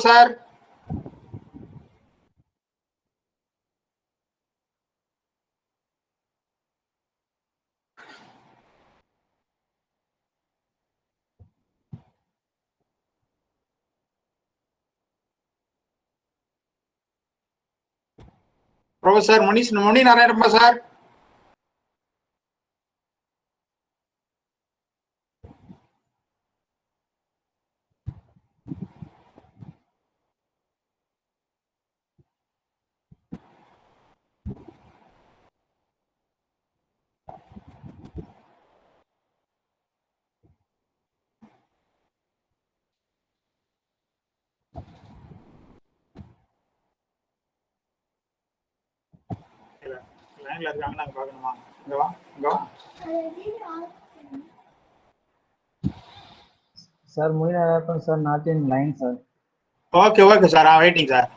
sir. Professor Muni Narayanappa sir. Sir, Muni Narayan sir, not in line, sir. Okay, sir. I'm waiting, sir.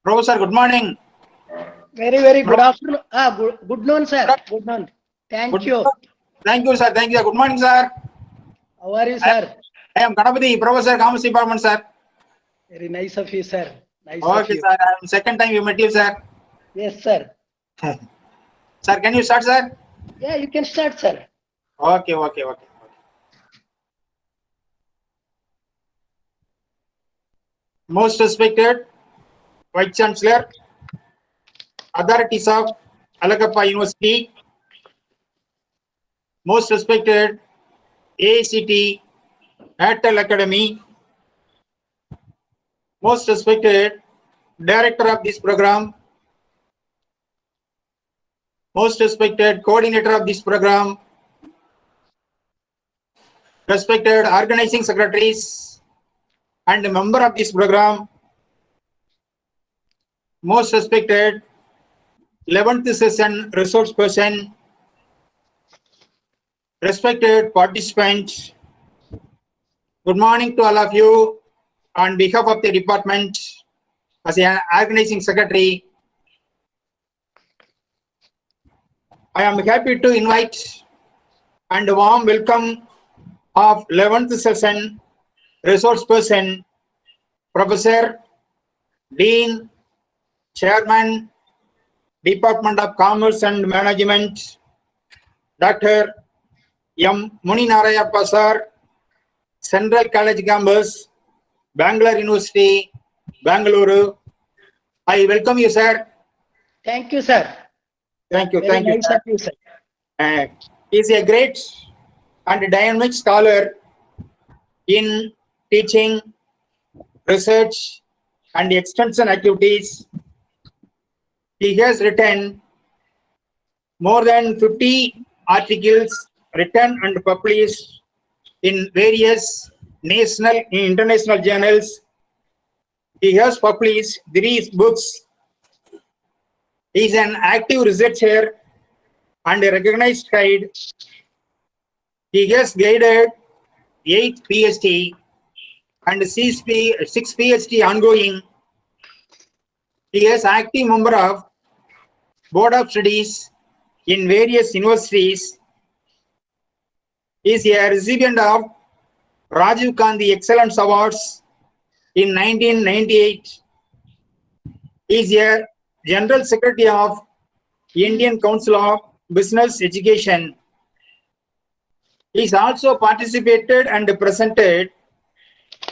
Professor, good morning. Very good afternoon. Good noon, sir. Good noon. Thank you. Thank you, sir. Thank you. Good morning, sir. How are you, sir? I am Ganapati, Professor, Commerce Department, sir. Very nice of you, sir. Nice Okay, of you. sir. Second time you met you, sir. Yes, sir. Sir, can you start, sir? Yeah, you can start, sir. Okay. Most respected Vice Chancellor, authorities of Alagappa University, most respected ACT ATAL Academy, most respected Director of this program, most respected Coordinator of this program, respected Organizing Secretaries and member of this program, most respected 11th session resource person, respected participants, good morning to all of you. On behalf of the department, as an organizing secretary, I am happy to invite and warm welcome of 11th session resource person, Professor, Dean, Chairman, Department of Commerce and Management, Dr. M. Muni Narayanappa sir, Central College Campus, Bangalore University, Bangalore. I welcome you, sir. Thank you, sir. Thank you, Very nice sir. of you, sir. He is a great and dynamic scholar in teaching, research, and extension activities. He has written more than 50 articles written and published in various national and international journals. He has published 3 books. He is an active researcher and a recognized guide. He has guided 8 PhD and 6 PhD ongoing. He is active member of Board of Studies in various universities. He is a recipient of Rajiv Gandhi Excellence Awards in 1998. He is a General Secretary of Indian Council of Business Education. He has also participated and presented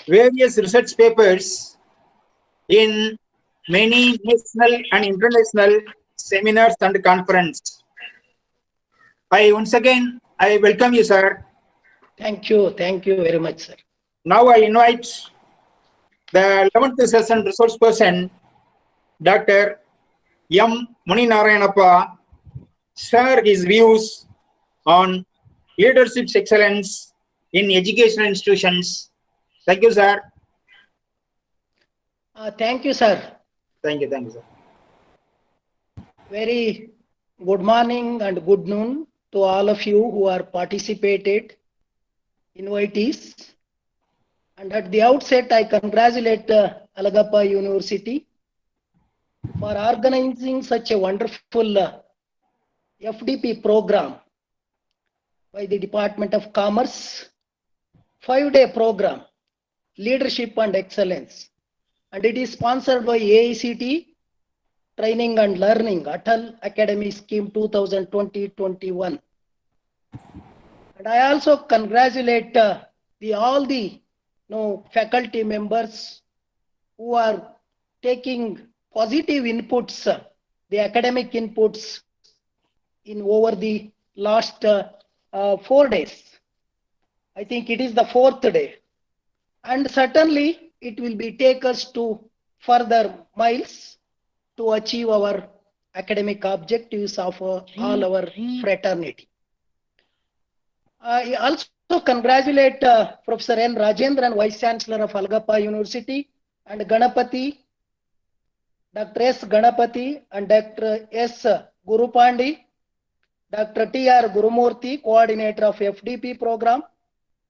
various research papers in many national and international seminars and conferences. Once again, I welcome you, sir. Thank you very much, sir. Now I invite the 11th session resource person, Dr. M. Muni Narayanappa, share his views on leadership excellence in educational institutions. Thank you, sir. Thank you, sir. Thank you, sir. Very good morning and good noon to all of you who are participated, invitees. And at the outset, I congratulate Alagappa University for organizing such a wonderful FDP program by the Department of Commerce, 5-day program, Leadership and Excellence. And it is sponsored by AICT, Training and Learning, ATAL Academy Scheme 2020-21. And I also congratulate all the faculty members who are taking positive inputs, the academic inputs in over the last 4 days. I think it is the 4th day. And certainly it will be take us to further miles to achieve our academic objectives of all our fraternity. I also congratulate Professor N. Rajendran, Vice Chancellor of Alagappa University, and Ganapati, Dr. S. Ganapati, and Dr. S. Gurupandi, Dr. T.R. Gurumurthy, Coordinator of FDP program,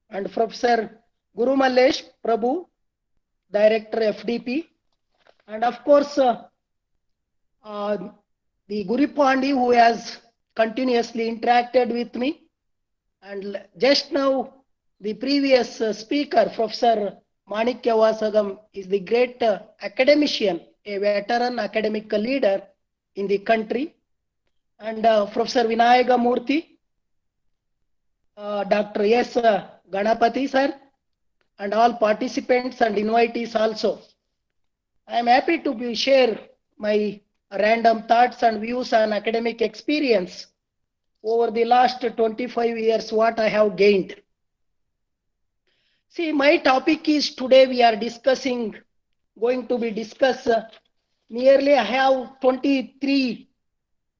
and Professor Guru Mallesh Prabhu, Director FDP, and of course the Gurupandi, who has continuously interacted with me. And just now, the previous speaker, Professor Manikya Vasagam, is the great academician, a veteran academic leader in the country. And Professor Vinayaga Murthy, Dr. S. Ganapati sir, and all participants and invitees also. I am happy to share my random thoughts and views on academic experience over the last 25 years, what I have gained. See, my topic is today we are going to be discuss nearly I have 23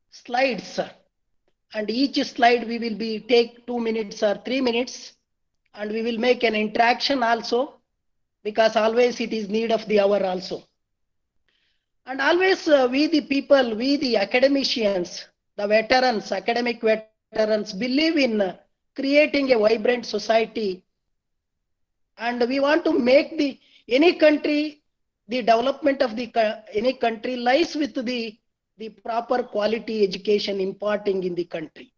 slides, and each slide we will be take 2 minutes or 3 minutes, and we will make an interaction also, because always it is need of the hour also. And always we the people, we the academicians, the veterans, academic veterans, believe in creating a vibrant society, and we want to make any country, the development of any country lies with the proper quality education imparting in the country.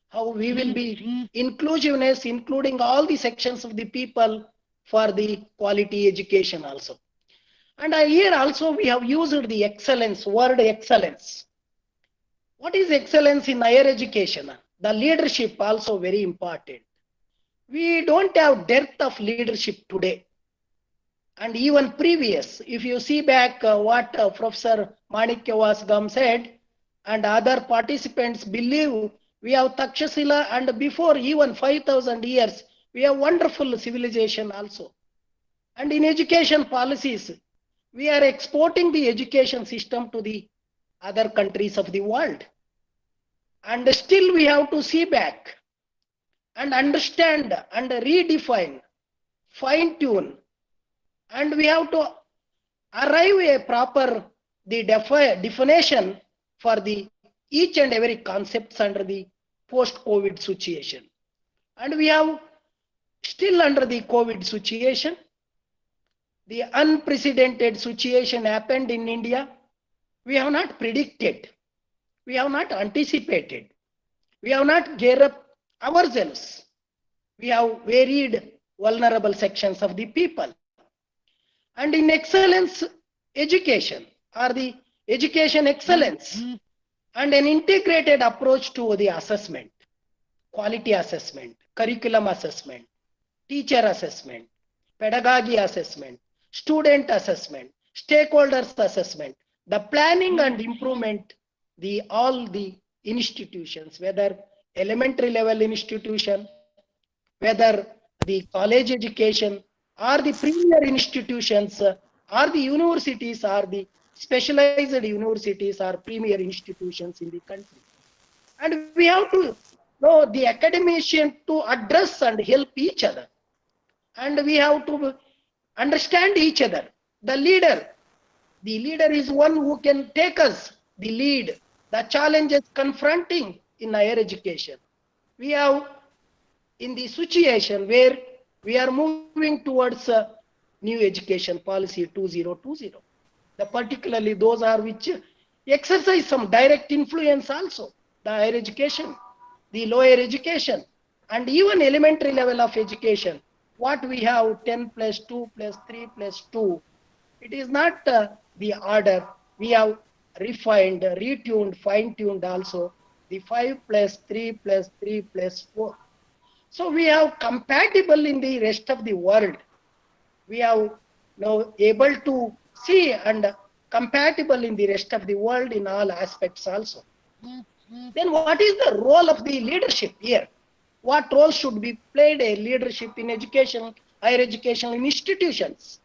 How we will be inclusiveness, including all the sections of the people for the quality education also. And here also we have used the excellence, word excellence. What is excellence in higher education? The leadership also very important. We don't have depth of leadership today. And even previous, if you see back what Professor Manikya Vasagam said, and other participants believe we have Takshashila, and before even 5,000 years, we have wonderful civilization also. And in education policies, we are exporting the education system to the other countries of the world. And still we have to see back and understand and redefine, fine tune, and we have to arrive a proper definition for the each and every concepts under the post-COVID situation. And we have still under the COVID situation, the unprecedented situation happened in India. We have not predicted, we have not anticipated, we have not geared up ourselves. We have varied vulnerable sections of the people. And in excellence education, or the education excellence, and an integrated approach to the assessment, quality assessment, curriculum assessment, teacher assessment, pedagogy assessment, student assessment, stakeholders assessment, the planning and improvement, all the institutions, whether elementary level institution, whether the college education, or the premier institutions, or the universities, or the specialized universities, or premier institutions in the country. And we have to no, the academician to address and help each other. And we have to understand each other. The leader is one who can take us the lead, the challenges confronting in higher education. We have in the situation where we are moving towards new education policy 2020. Particularly those are which exercise some direct influence also, the higher education, the lower education, and even elementary level of education. What we have 10 plus 2 plus 3 plus 2, it is not the order. We have refined, retuned, fine-tuned also the 5 plus 3 plus 3 plus 4. So we have compatible in the rest of the world. We have now able to see and compatible in the rest of the world in all aspects also. Then what is the role of the leadership here? What role should be played a leadership in education, higher educational institutions?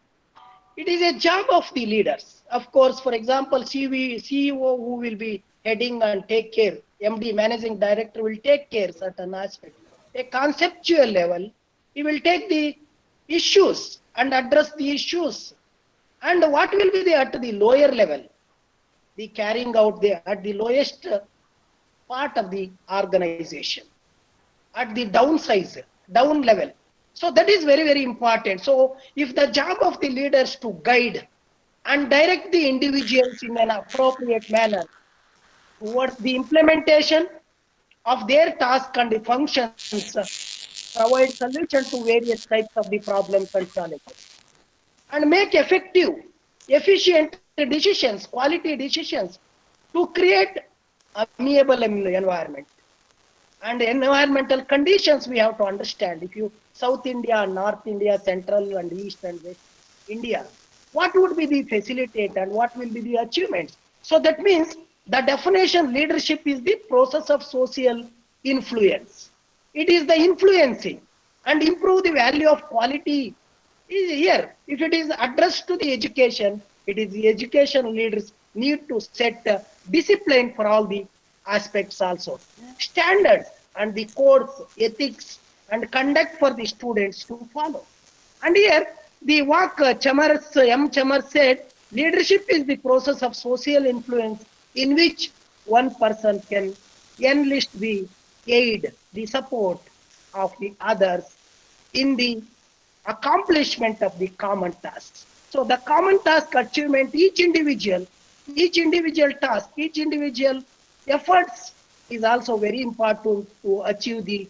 It is a job of the leaders. Of course, for example, CEO who will be heading and take care, MD, managing director will take care certain aspects. A conceptual level, he will take the issues and address the issues. And what will be at the lower level? The carrying out at the lowest part of the organization, at the down level. So that is very, very important. So if the job of the leaders to guide and direct the individuals in an appropriate manner towards the implementation of their task and the functions, provide solution to various types of the problems and challenges, and make effective, efficient decisions, quality decisions to create amiable environment. And environmental conditions we have to understand. If you South India, North India, Central and East and West India, what would be the facilitate and what will be the achievements? So that means the definition leadership is the process of social influence. It is the influencing and improve the value of quality is here. If it is addressed to the education, it is the education leaders need to set discipline for all the aspects also. Standards and the codes, ethics and conduct for the students to follow. And here the work M. Chamar said, leadership is the process of social influence in which one person can enlist the aid, the support of the others in the accomplishment of the common tasks. So the common task achievement, each individual task, each individual efforts is also very important to achieve the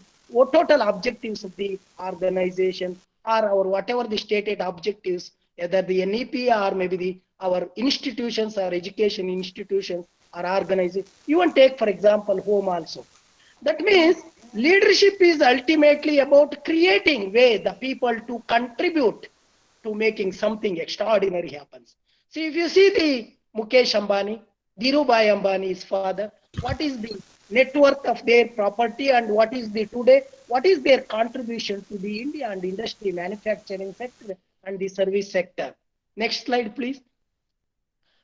total objectives of the organization or whatever the stated objectives, either the NEP or maybe our institutions or education institutions or organizations. Even take for example home also. That means leadership is ultimately about creating way the people to contribute to making something extraordinary happens. See, if you see the Mukesh Ambani, Dhirubhai Ambani's father, what is the net worth of their property and what is their contribution to the India and industry, manufacturing sector and the service sector. Next slide, please.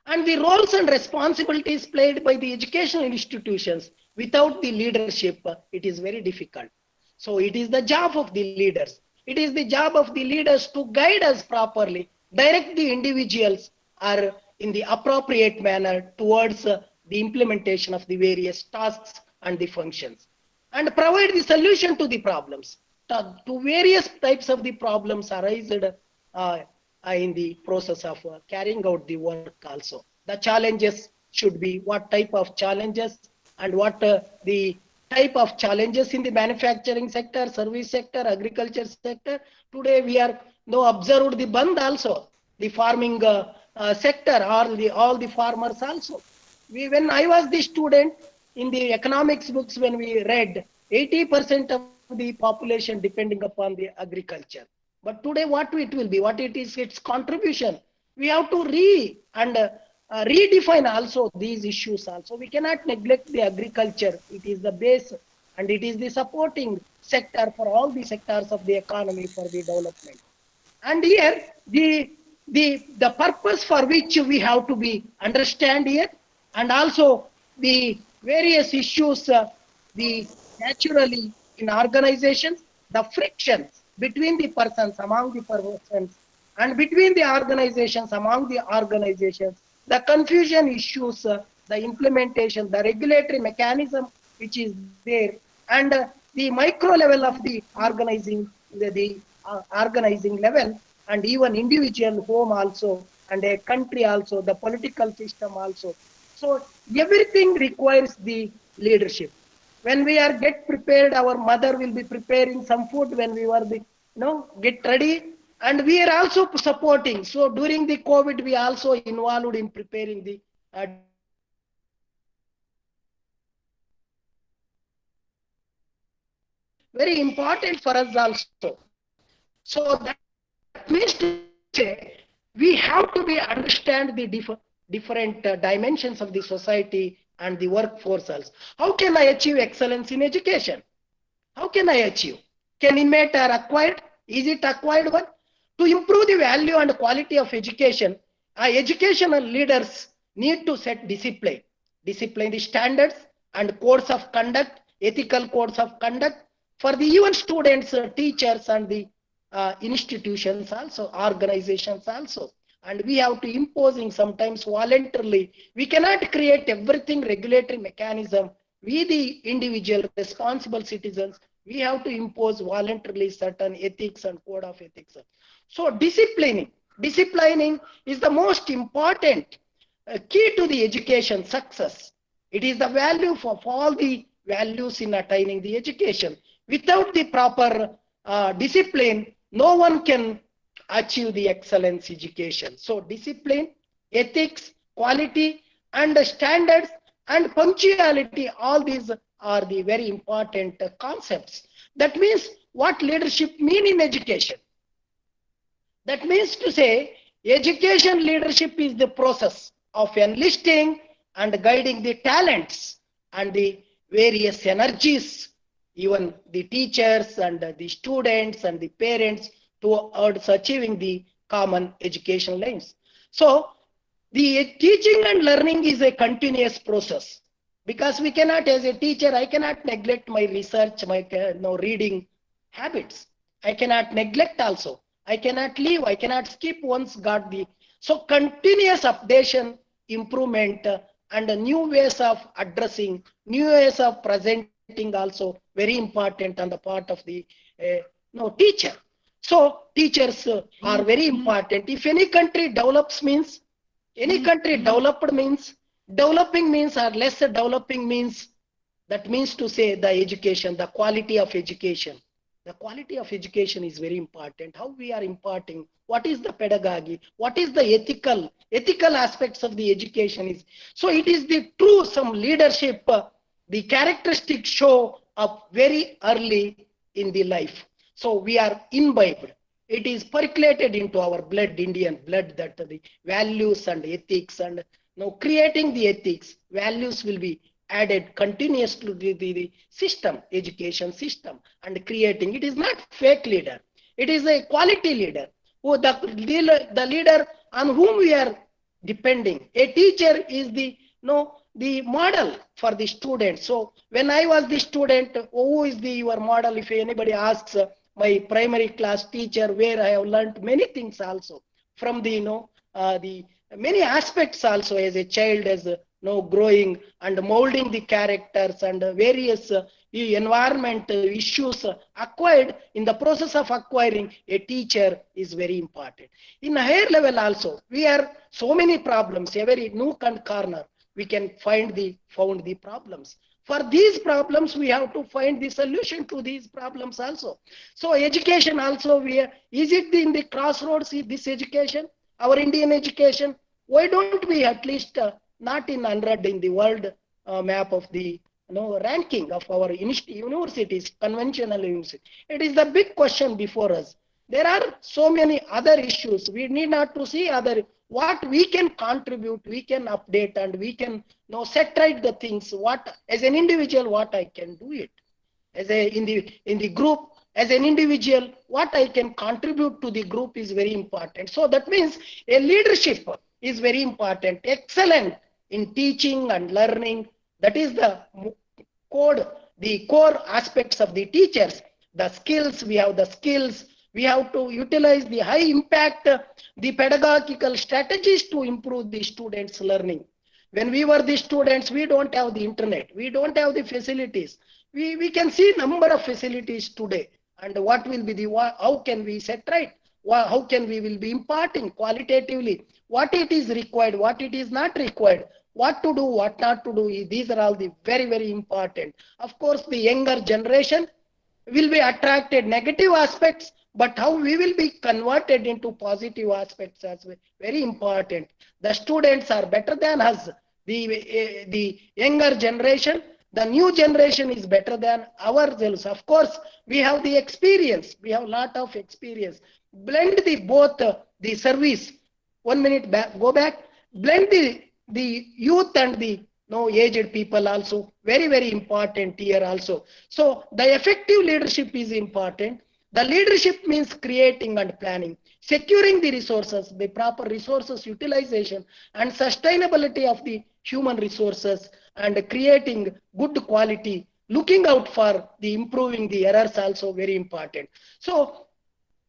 And the roles and responsibilities played by the educational institutions, without the leadership, it is very difficult. So it is the job of the leaders. It is the job of the leaders to guide us properly, direct the individuals are in the appropriate manner towards the implementation of the various tasks and the functions, and provide the solution to the problems, to various types of the problems arised in the process of carrying out the work also. The challenges should be what type of challenges and what the type of challenges in the manufacturing sector, service sector, agriculture sector. Today we are now observed the Bandh also, the farming sector, all the farmers also. When I was the student in the economics books, when we read 80% of the population depending upon the agriculture. But today what it will be, what it is, its contribution. We have to redefine also these issues also. We cannot neglect the agriculture. It is the base and it is the supporting sector for all the sectors of the economy for the development. And here the purpose for which we have to be understand here, and also the various issues, the naturally in organizations, the friction between the persons, among the persons, and between the organizations, among the organizations, the confusion issues, the implementation, the regulatory mechanism which is there, and the micro level of the organizing, the organizing level, and even individual home also, and a country also, the political system also. So everything requires the leadership. When we are get prepared, our mother will be preparing some food when we were the, get ready, and we are also supporting. So during the COVID, we also involved in preparing the different very important for us also. So that means to say we have to be understand the different dimensions of the society and the workforce also. How can I achieve excellence in education? How can I achieve? Can inmate are acquired? Is it acquired one? To improve the value and quality of education, educational leaders need to set discipline. Discipline the standards and codes of conduct, ethical codes of conduct for the even students, teachers, and the institutions also, organizations also. And we have to imposing sometimes voluntarily. We cannot create everything regulatory mechanism. We the individual responsible citizens, we have to impose voluntarily certain ethics and code of ethics. So disciplining is the most important key to the education success. It is the value for all the values in attaining the education. Without the proper discipline, no one can achieve the excellence education. So discipline, ethics, quality, and standards, and punctuality, all these are the very important concepts. That means what leadership mean in education. That means to say, education leadership is the process of enlisting and guiding the talents and the various energies, even the teachers and the students and the parents, towards achieving the common education aims. So, the teaching and learning is a continuous process, because we cannot, as a teacher, I cannot neglect my research, my reading habits. I cannot neglect also. I cannot leave. I cannot skip once got the. So continuous updation, improvement, and new ways of addressing, new ways of presenting also very important on the part of the teacher. So teachers are very important. If any country develops means, any country developed means, developing means, or less developing means, that means to say the education, the quality of education. The quality of education is very important. How we are imparting, what is the pedagogy, what is the ethical aspects of the education is. So it is the true some leadership, the characteristics show up very early in the life. So we are imbibed. It is percolated into our blood, Indian blood, that the values and ethics, and now creating the ethics, values will be added continuously to the system, education system, and creating. It is not fake leader. It is a quality leader. Who the leader on whom we are depending. A teacher is the model for the student. So when I was the student, who is your model? If anybody asks my primary class teacher, where I have learned many things also from the the many aspects also as a child, as growing and molding the characters and various environment issues acquired. In the process of acquiring, a teacher is very important. In a higher level also, we are so many problems, every nook and corner we can found the problems. For these problems, we have to find the solution to these problems also. So education also, is it in the crossroads, this education, our Indian education? Why don't we at least not in 100 in the world map of the ranking of our universities, conventional universities? It is the big question before us. There are so many other issues. We need not to see other, what we can contribute, we can update, and we can set right the things. What as an individual, what I can do it as a in the group, as an individual, what I can contribute to the group is very important. So that means a leadership is very important. Excellent in teaching and learning. That is the code the core aspects of the teachers. The skills, we have the skills. We have to utilize the high impact, the pedagogical strategies to improve the students' learning. When we were the students, we don't have the internet. We don't have the facilities. We can see number of facilities today. And what will be the, how can we set right? How can we will be imparting qualitatively what it is required, what it is not required, what to do, what not to do. These are all the very, very important. Of course, the younger generation will be attracted negative aspects, but how we will be converted into positive aspects as well, very important. The students are better than us. The younger generation, the new generation is better than ourselves. Of course, we have the experience. We have a lot of experience. Blend the both the service. 1 minute back, go back. Blend the youth and the aged people also, very, very important here also. So the effective leadership is important. The leadership means creating and planning, securing the resources, the proper resources utilization and sustainability of the human resources, and creating good quality, looking out for the improving the errors also very important. So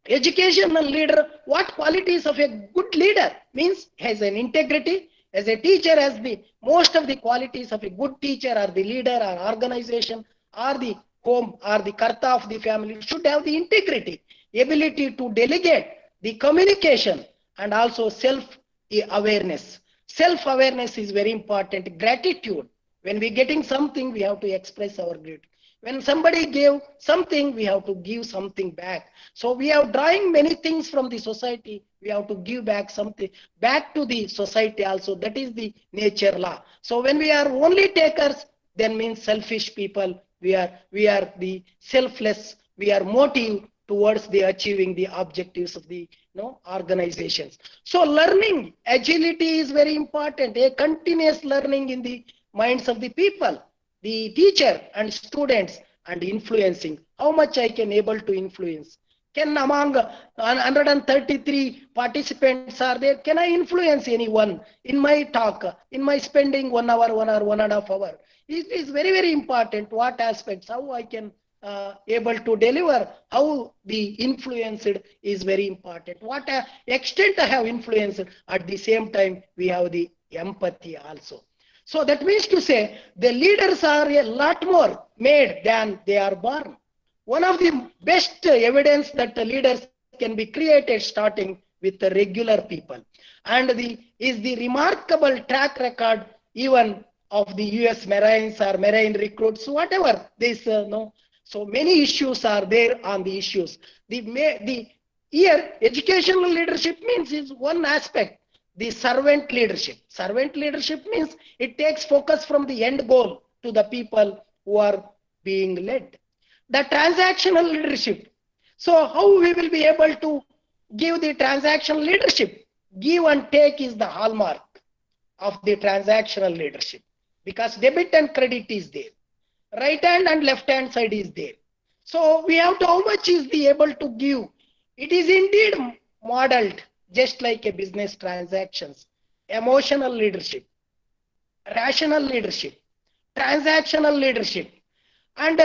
educational leader, what qualities of a good leader means? Has an integrity. As a teacher, has the most of the qualities of a good teacher or the leader or organization or the home or the karta of the family should have the integrity, ability to delegate, the communication, and also self-awareness. Self-awareness is very important. Gratitude. When we getting something, we have to express our gratitude. When somebody gave something, we have to give something back. So we are drawing many things from the society. We have to give back something back to the society also. That is the nature law. So when we are only takers, then means selfish people. We are the selfless. We are motive towards the achieving the objectives of the organizations. So learning, agility is very important. A continuous learning in the minds of the people, the teacher and students, and influencing. How much I can able to influence? Can among 133 participants are there, can I influence anyone in my talk, in my spending 1 hour, 1.5 hours? It is very, very important. What aspects, how I can able to deliver, how the influenced is very important. What extent I have influenced. At the same time, we have the empathy also. So that means to say the leaders are a lot more made than they are born. One of the best evidence that the leaders can be created starting with the regular people, and is the remarkable track record even of the US Marines or Marine recruits, whatever this so many issues are there on the issues. Here educational leadership means is one aspect. The servant leadership. Servant leadership means it takes focus from the end goal to the people who are being led. The transactional leadership. So how we will be able to give the transactional leadership? Give and take is the hallmark of the transactional leadership, because debit and credit is there. Right hand and left hand side is there. So we have to, how much is the able to give? It is indeed modeled just like a business transactions. Emotional leadership, rational leadership, transactional leadership, and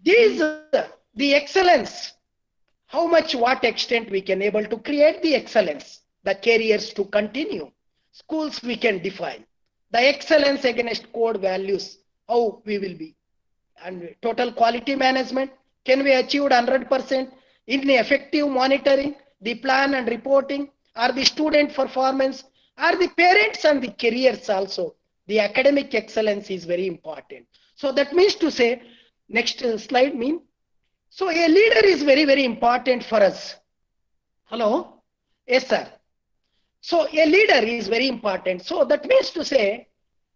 these the excellence. How much, what extent we can able to create the excellence, the careers to continue, schools we can define, the excellence against code values, how we will be, and total quality management, can we achieve 100% in the effective monitoring, the plan and reporting, or the student performance, or the parents and the careers also. The academic excellence is very important. So that means to say, next slide mean, so a leader is very, very important for us. Hello? Yes, sir. So a leader is very important. So that means to say,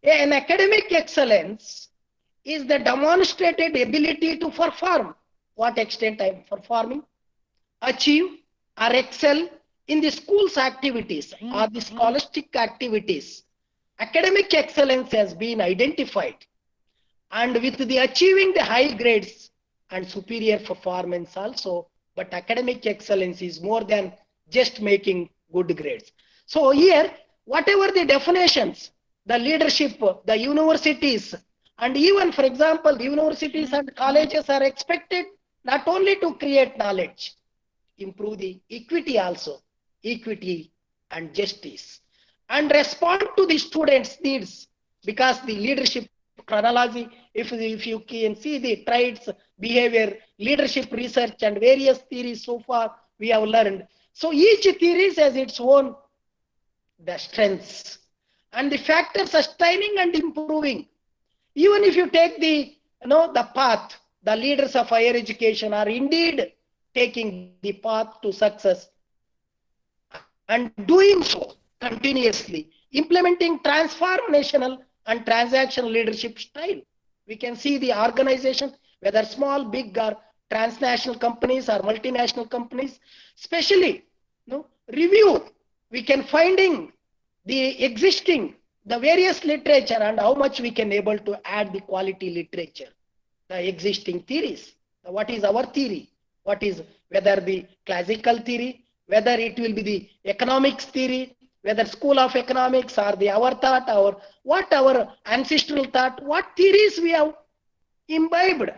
an academic excellence is the demonstrated ability to perform. What extent I am performing, achieve, or excel in the school's activities or the scholastic activities. Academic excellence has been identified, and with the achieving the high grades and superior performance also, but academic excellence is more than just making good grades. So here, whatever the definitions, the leadership, the universities, And even, for example, universities and colleges are expected not only to create knowledge, improve the equity also, equity and justice, and respond to the students' needs, because the leadership chronology, if you can see the traits, behavior, leadership research, and various theories so far we have learned. So each theory has its own the strengths and the factors sustaining and improving. Even if you take the the path, the leaders of higher education are indeed taking the path to success and doing so continuously, implementing transformational and transactional leadership style. We can see the organization, whether small, big, or transnational companies or multinational companies, especially review. We can finding the existing, the various literature and how much we can able to add the quality literature, the existing theories. What is our theory? What is, whether the classical theory, whether it will be the economics theory, whether school of economics or the our thought, or what our ancestral thought, what theories we have imbibed.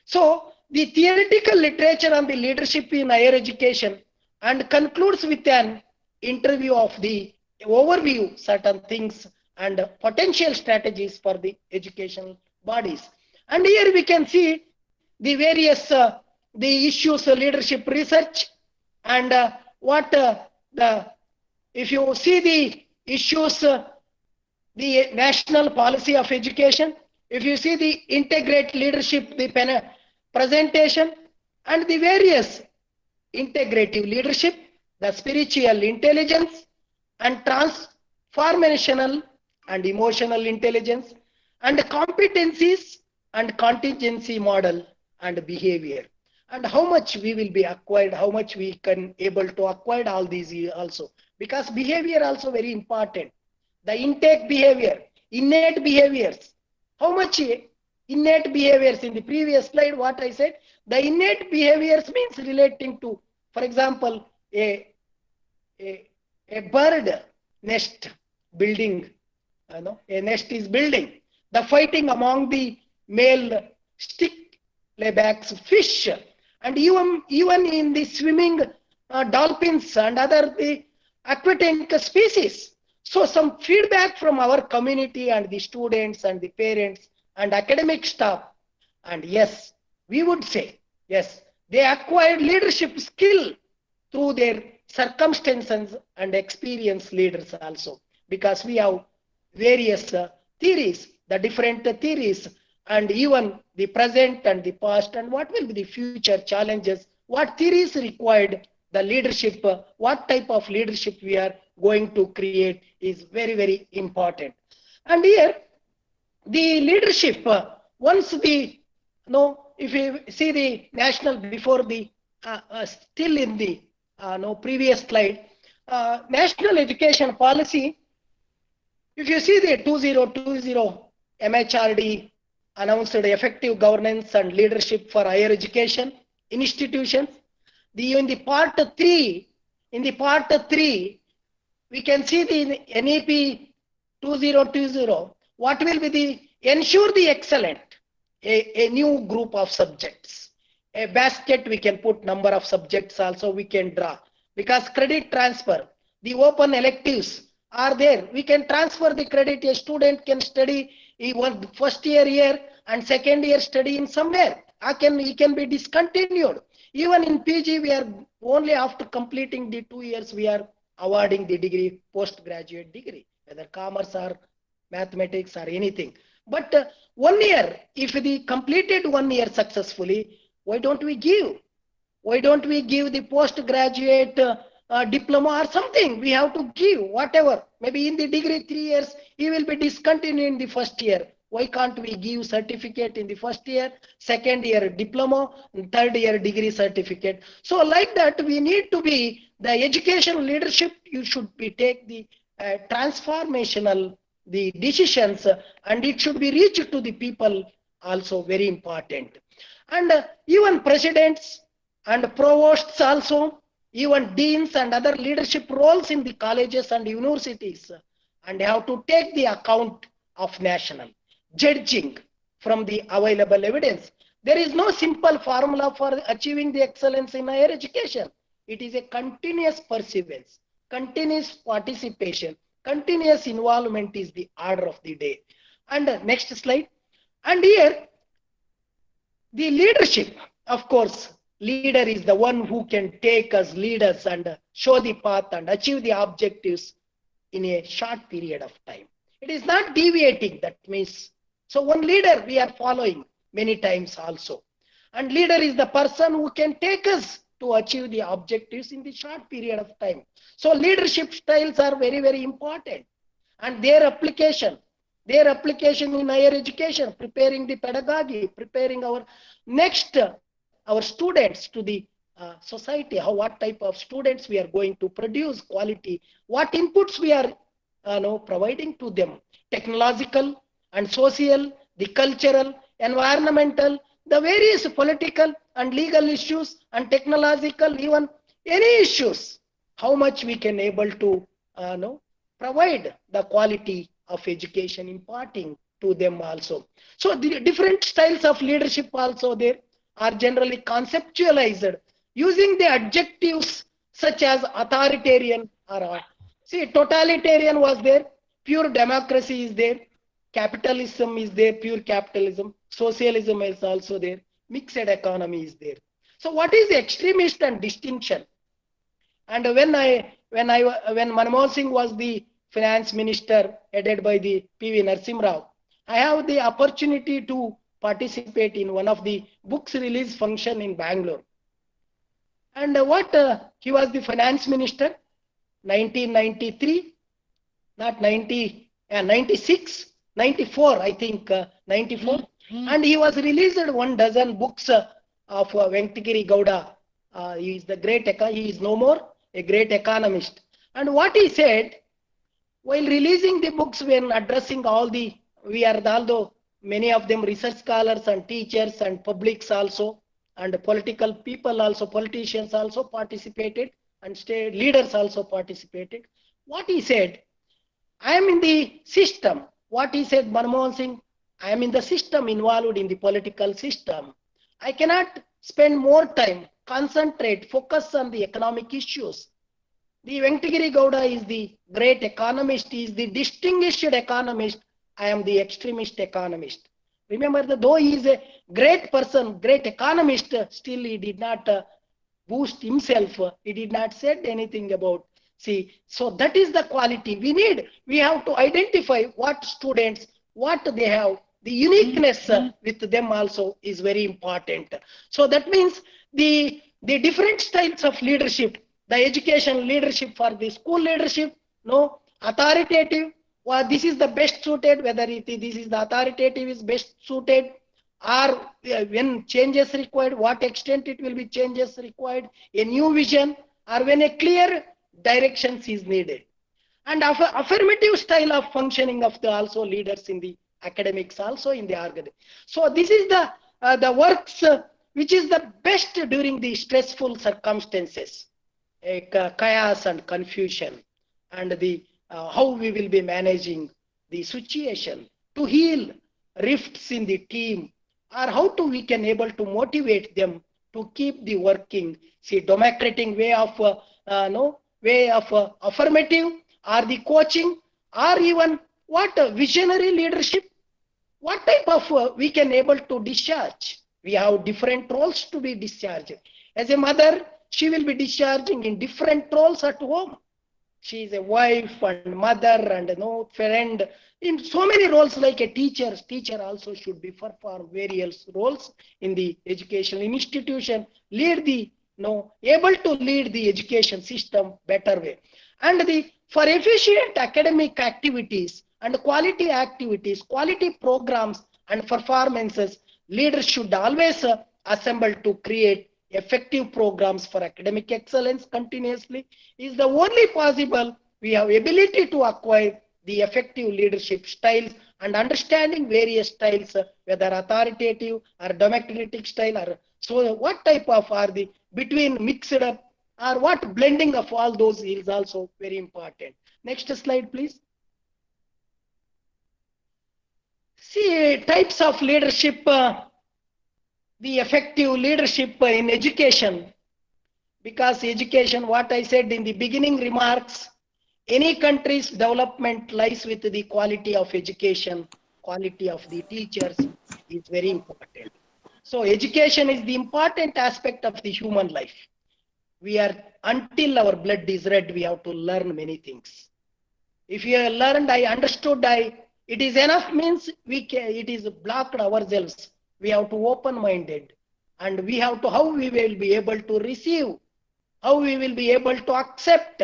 So the theoretical literature on the leadership in higher education and concludes with an interview of the overview certain things and potential strategies for the educational bodies. And here we can see the various the issues leadership research and what the, if you see the issues the national policy of education, if you see the integrate leadership, the presentation, and the various integrative leadership, the spiritual intelligence, and transformational and emotional intelligence, and competencies and contingency model and behavior, and how much we will be acquired, how much we can able to acquire all these also, because behavior also very important. The intake behavior, innate behaviors, how much innate behaviors in the previous slide, what I said, the innate behaviors means relating to, for example, a bird nest building, a nest is building, the fighting among the male sticklebacks fish, and even in the swimming dolphins and other the aquatic species. So some feedback from our community and the students and the parents and academic staff, and yes, we would say, yes, they acquired leadership skill through their circumstances and experienced leaders also, because we have various theories, the different theories, and even the present and the past, and what will be the future challenges, what theories required, the leadership, what type of leadership we are going to create is very, very important. And here, the leadership, once the, if you see the national, before the, still in the previous slide, national education policy, if you see the 2020 MHRD announced effective governance and leadership for higher education institutions, in the part 3, we can see the NEP 2020, what will be the, ensure the excellent, a new group of subjects, a basket we can put number of subjects also we can draw, because credit transfer, the open electives are there, we can transfer the credit, a student can study even first year here and second year study in somewhere, he can be discontinued. Even in PG, we are only after completing the 2 years, we are awarding the degree, postgraduate degree, whether commerce or mathematics or anything. But 1 year, if the completed 1 year successfully, why don't we give? Why don't we give the postgraduate diploma or something? We have to give whatever. Maybe in the degree 3 years, he will be discontinued in the first year. Why can't we give certificate in the first year, second year diploma, and third year degree certificate? So like that, we need to be the educational leadership. You should be take the transformational the decisions, and it should be reached to the people also very important. And even presidents and provosts also, even deans and other leadership roles in the colleges and universities, and have to take the account of national judging from the available evidence. There is no simple formula for achieving the excellence in higher education. It is a continuous pursuance, continuous participation, continuous involvement is the order of the day. And next slide. And here, the leadership, of course, leader is the one who can take us, lead us, and show the path and achieve the objectives in a short period of time. It is not deviating, that means. So one leader we are following many times also. And leader is the person who can take us to achieve the objectives in the short period of time. So leadership styles are very, very important. And their application in higher education, preparing the pedagogy, preparing our next, our students to the society, what type of students we are going to produce, quality, what inputs we are providing to them, technological and social, the cultural, environmental, the various political and legal issues and technological, even any issues, how much we can able to provide the quality of education imparting to them also. So the different styles of leadership also there are generally conceptualized using the adjectives such as authoritarian or see, totalitarian was there, pure democracy is there, capitalism is there, pure capitalism, socialism is also there, mixed economy is there. So what is the extremist and distinction? And when Manmohan Singh was the finance minister headed by the P.V. Narasimha Rao, I have the opportunity to participate in one of the books release function in Bangalore. And he was the finance minister, 1993, not 90, 96, 94, I think, 94. And he was released 12 books of Venkatagiri Gowda. He is the great, he is no more a great economist. And what he said, while releasing the books, when addressing all the, although many of them research scholars and teachers and publics also, and political people also, politicians also participated, and state leaders also participated. What he said, I am in the system. What he said, Manmohan Singh, I am in the system, involved in the political system. I cannot spend more time, concentrate, focus on the economic issues. The Venkatagiri Gowda is the great economist, he is the distinguished economist. I am the extremist economist. Remember that though he is a great person, great economist, still he did not boost himself. He did not say anything about. See, so that is the quality we need. We have to identify what students, what they have. The uniqueness with them also is very important. So that means the different styles of leadership, the education leadership for the school leadership, no, authoritative, well, this is the best suited, whether this is the authoritative is best suited, or when changes required, what extent it will be changes required, a new vision, or when a clear directions is needed. And affirmative style of functioning of the also leaders in the academics also in the organization. So this is the works which is the best during the stressful circumstances, chaos and confusion, and the how we will be managing the situation to heal rifts in the team, or how to we can able to motivate them to keep the working. See, democratic way of affirmative, or the coaching, or even what visionary leadership. What type of we can able to discharge? We have different roles to be discharged. As a mother, she will be discharging in different roles at home. She is a wife and mother and friend. In so many roles, like a teacher also should be perform various roles in the educational institution. Lead the able to lead the education system better way. And for efficient academic activities and quality programs and performances, leaders should always assemble to create effective programs for academic excellence continuously. Is the only possible we have ability to acquire the effective leadership styles and understanding various styles, whether authoritative or democratic style, or so what type of are the between mixed up, or what blending of all those is also very important. Next slide, please. See, types of leadership, the effective leadership in education, because education, what I said in the beginning remarks, any country's development lies with the quality of education, quality of the teachers is very important. So education is the important aspect of the human life. We are, until our blood is red, we have to learn many things. If you have learned, I understood, it is enough means it is blocked ourselves. We have to open-minded, and we have to, how we will be able to receive, how we will be able to accept,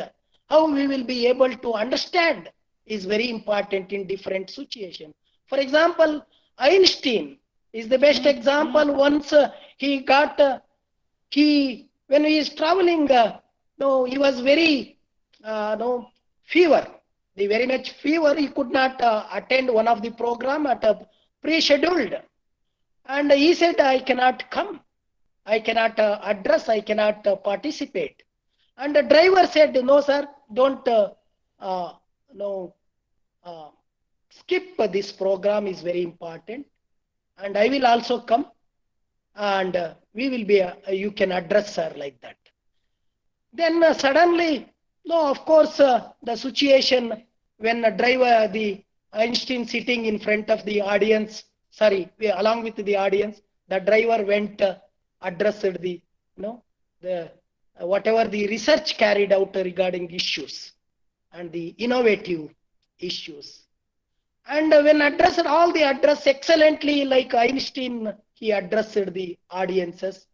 how we will be able to understand is very important in different situations. For example, Einstein is the best example. Once he got, when he is traveling, no, he was very, no, fever. The very much fever, he could not attend one of the program at a pre-scheduled. And he said, I cannot come. I cannot address, I cannot participate. And the driver said, no, sir, don't no, skip this program is very important. And I will also come. And we will be, you can address her like that. Then suddenly, no, of course, the situation when a driver, the Einstein sitting in front of the audience, along with the audience, the driver went, addressed the, the whatever the research carried out regarding issues and the innovative issues. And when addressed, all the address excellently, like Einstein, he addressed the audiences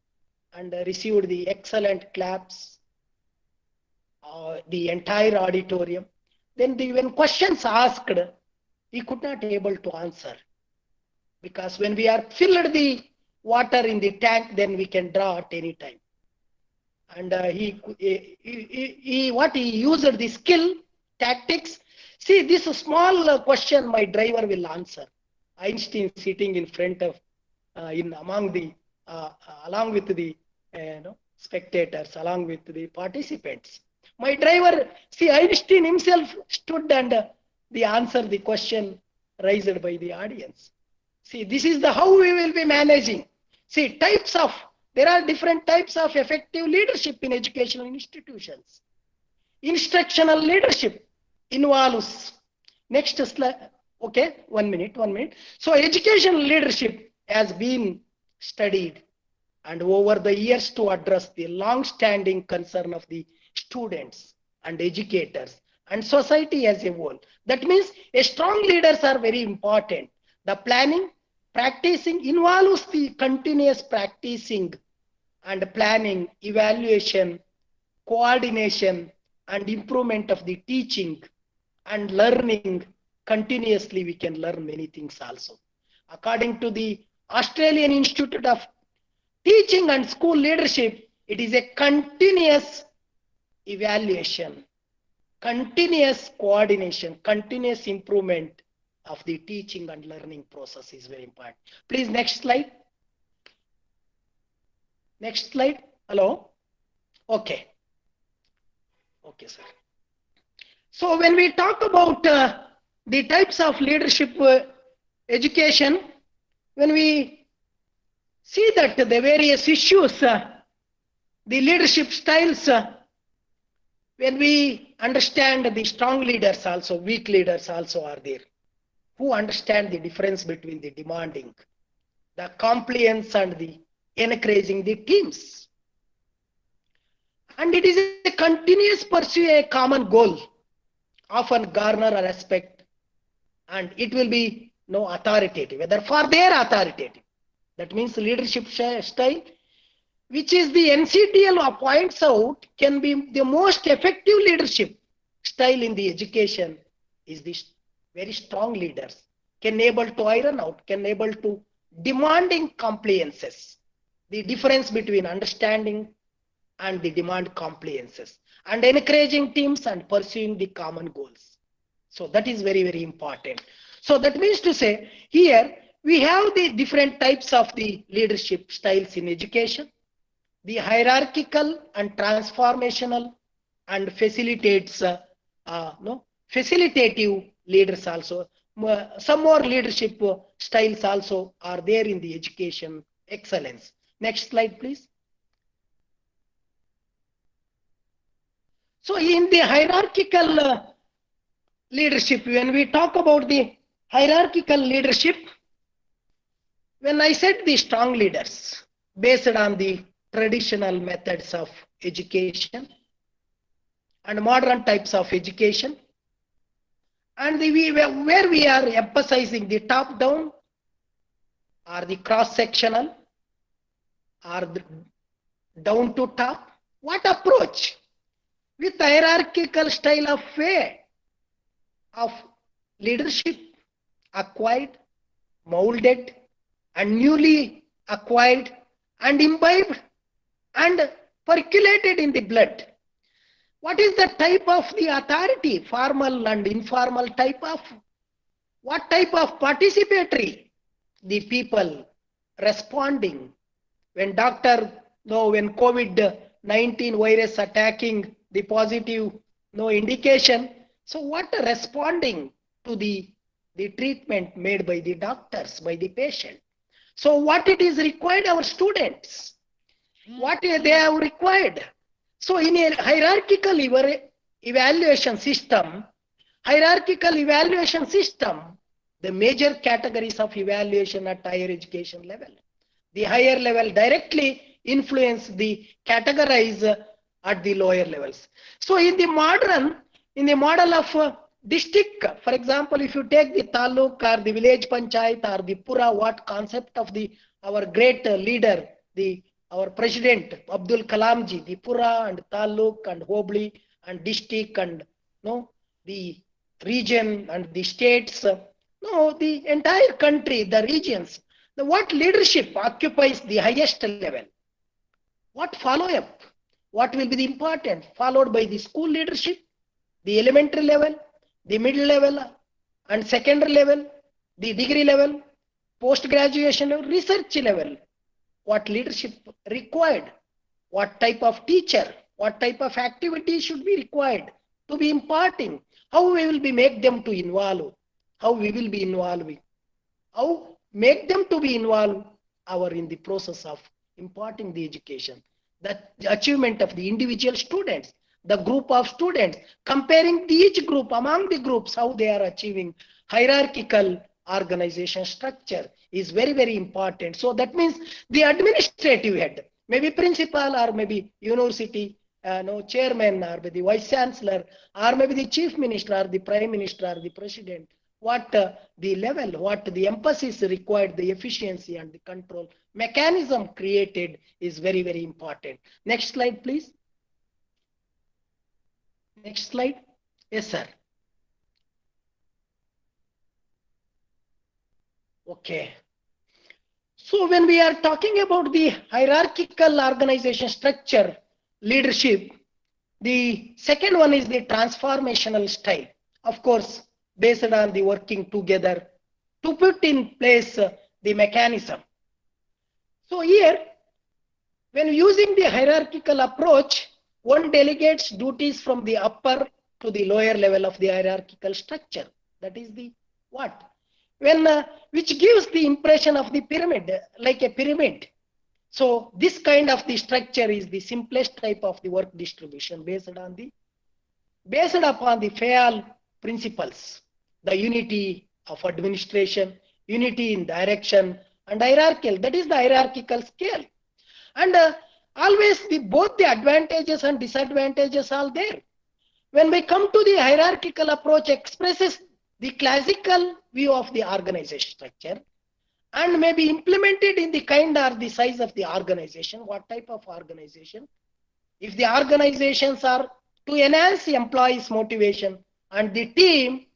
and received the excellent claps, the entire auditorium. Then when questions asked, he could not able to answer. Because when we are filled the water in the tank, then we can draw at any time. And he used the skill, tactics. See, this small question my driver will answer. Einstein sitting in front of, along with the spectators, along with the participants. My driver, see, Einstein himself stood and the answer the question raised by the audience. See, this is the how we will be managing. See, there are different types of effective leadership in educational institutions. Instructional leadership involves, next slide, okay, 1 minute. So educational leadership has been studied and over the years to address the long-standing concern of the students and educators and society as a whole. That means strong leaders are very important. The planning, practicing involves the continuous practicing and planning, evaluation, coordination, and improvement of the teaching and learning. Continuously, we can learn many things also. According to the Australian Institute of Teaching and School Leadership, it is a continuous evaluation, continuous coordination, continuous improvement of the teaching and learning process is very important. Please, next slide. Next slide. Hello. Okay. Okay, sir. So when we talk about the types of leadership education, when we see that the various issues, the leadership styles, when we understand the strong leaders also, weak leaders also are there, who understand the difference between the demanding, the compliance and the encouraging the teams. And it is a continuous pursuit, a common goal, often garner a respect, and it will be no authoritative, whether for their authoritative. That means leadership style, which is the NCTL points out, can be the most effective leadership style in the education is the very strong leaders, can able to iron out, can able to demanding compliances, the difference between understanding and the demand compliances, and encouraging teams and pursuing the common goals. So that is very, very important. So that means to say, here we have the different types of the leadership styles in education, the hierarchical and transformational and facilitative leaders also. some more leadership styles also are there in the education excellence. Next slide, please. So in the hierarchical leadership, when we talk about the hierarchical leadership, when I said the strong leaders based on the traditional methods of education and modern types of education, and where we are emphasizing the top down or the cross sectional or the down to top, what approach with hierarchical style of way of leadership acquired, molded, and newly acquired and imbibed and percolated in the blood. What is the type of the authority, formal and informal type of? What type of participatory? The people responding when when COVID-19 virus attacking the positive, no indication. So what responding to the treatment made by the doctors, by the patient. So what it is required our students, what they have required. So in a hierarchical evaluation system, the major categories of evaluation at higher education level. The higher level directly influence the categorize at the lower levels. So in the model of district, for example, if you take the taluk or the village panchayat or the pura, what concept of our great leader, our president Abdul Kalam ji, the pura and taluk and hobli and district and the region and the states, the entire country, the regions. What leadership occupies the highest level? What follow up? What will be the important? Followed by the school leadership, the elementary level, the middle level and secondary level, the degree level, post-graduation level, research level. What leadership required? What type of teacher? What type of activity should be required to be imparting? How we will be make them to involve? How we will be involving? How make them to be involved in the process of imparting the education? The achievement of the individual students, the group of students, comparing each group among the groups, how they are achieving hierarchical organization structure is very, very important. So that means the administrative head, maybe principal or maybe university chairman or maybe the vice chancellor or maybe the chief minister or the prime minister or the president, what the level, what the emphasis required, the efficiency and the control mechanism created is very, very important. Next slide, please. Next slide. Yes, sir. Okay. So when we are talking about the hierarchical organization structure, leadership, the second one is the transformational style. Of course, based on the working together to put in place the mechanism. So here, when using the hierarchical approach, one delegates duties from the upper to the lower level of the hierarchical structure. That is the what? Which gives the impression of the pyramid, like a pyramid. So this kind of the structure is the simplest type of the work distribution based upon the FAL principles, the unity of administration, unity in direction, and hierarchical. That is the hierarchical scale. And always both the advantages and disadvantages are there. When we come to the hierarchical approach, expresses the classical view of the organization structure and may be implemented in the kind or the size of the organization. What type of organization? If the organizations are to enhance the employees' motivation and the team,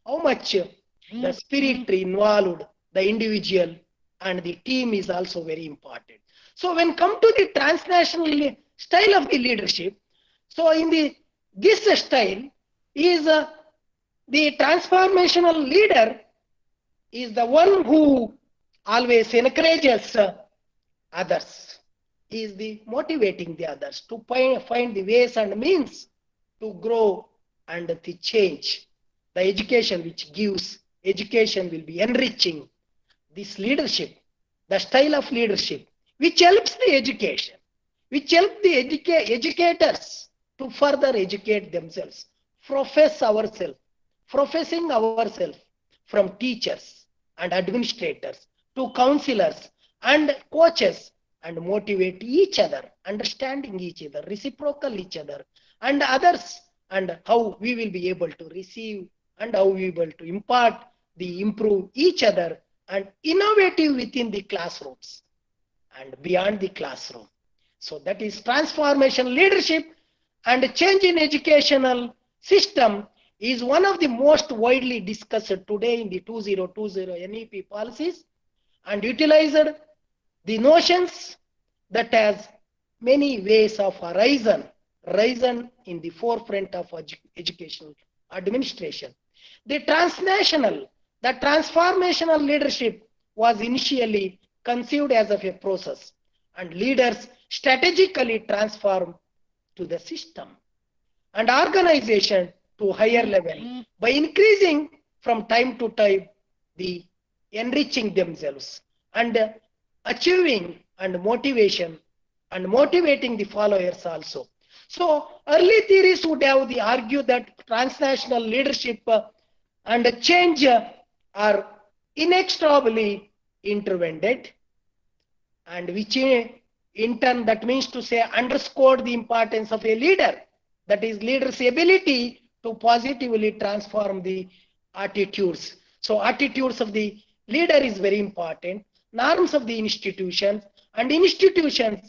how much the spirit involved, the individual and the team is also very important. So when come to the transnational style of the leadership, so in this style is the transformational leader is the one who always encourages others. He is the motivating the others to find the ways and means to grow and to change the education which gives education will be enriching this leadership, the style of leadership, which helps the education, which help the educators to further educate themselves, professing ourselves from teachers and administrators to counselors and coaches, and motivate each other, understanding each other, reciprocal each other and others, and how we will be able to receive and how we will to impart the improve each other and innovative within the classrooms and beyond the classroom. So that is transformation leadership, and change in educational system is one of the most widely discussed today in the 2020 NEP policies, and utilized the notions that has many ways of risen in the forefront of educational administration. The transformational leadership was initially conceived as of a process, and leaders strategically transform to the system and organization to higher level by increasing from time to time the enriching themselves and achieving and motivation and motivating the followers also. So early theories would have the argue that transnational leadership and change are inexorably intertwined, and which in turn that means to say underscored the importance of a leader, that is leader's ability to positively transform the attitudes. So attitudes of the leader is very important, norms of the institutions and institution,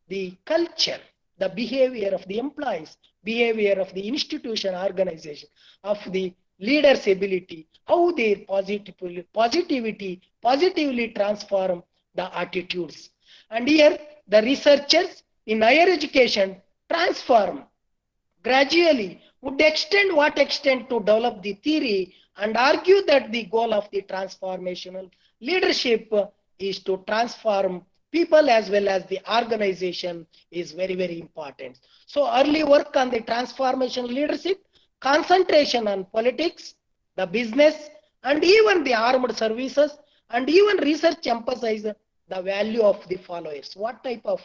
the culture, the behavior of the employees, behavior of the institution, organization, of the leader's ability, how they positively transform the attitudes. And here the researchers in higher education transform gradually would extend what extent to develop the theory and argue that the goal of the transformational leadership is to transform people as well as the organization is very, very important. So early work on the transformational leadership, concentration on politics, the business, and even the armed services, and even research emphasize the value of the followers. What type of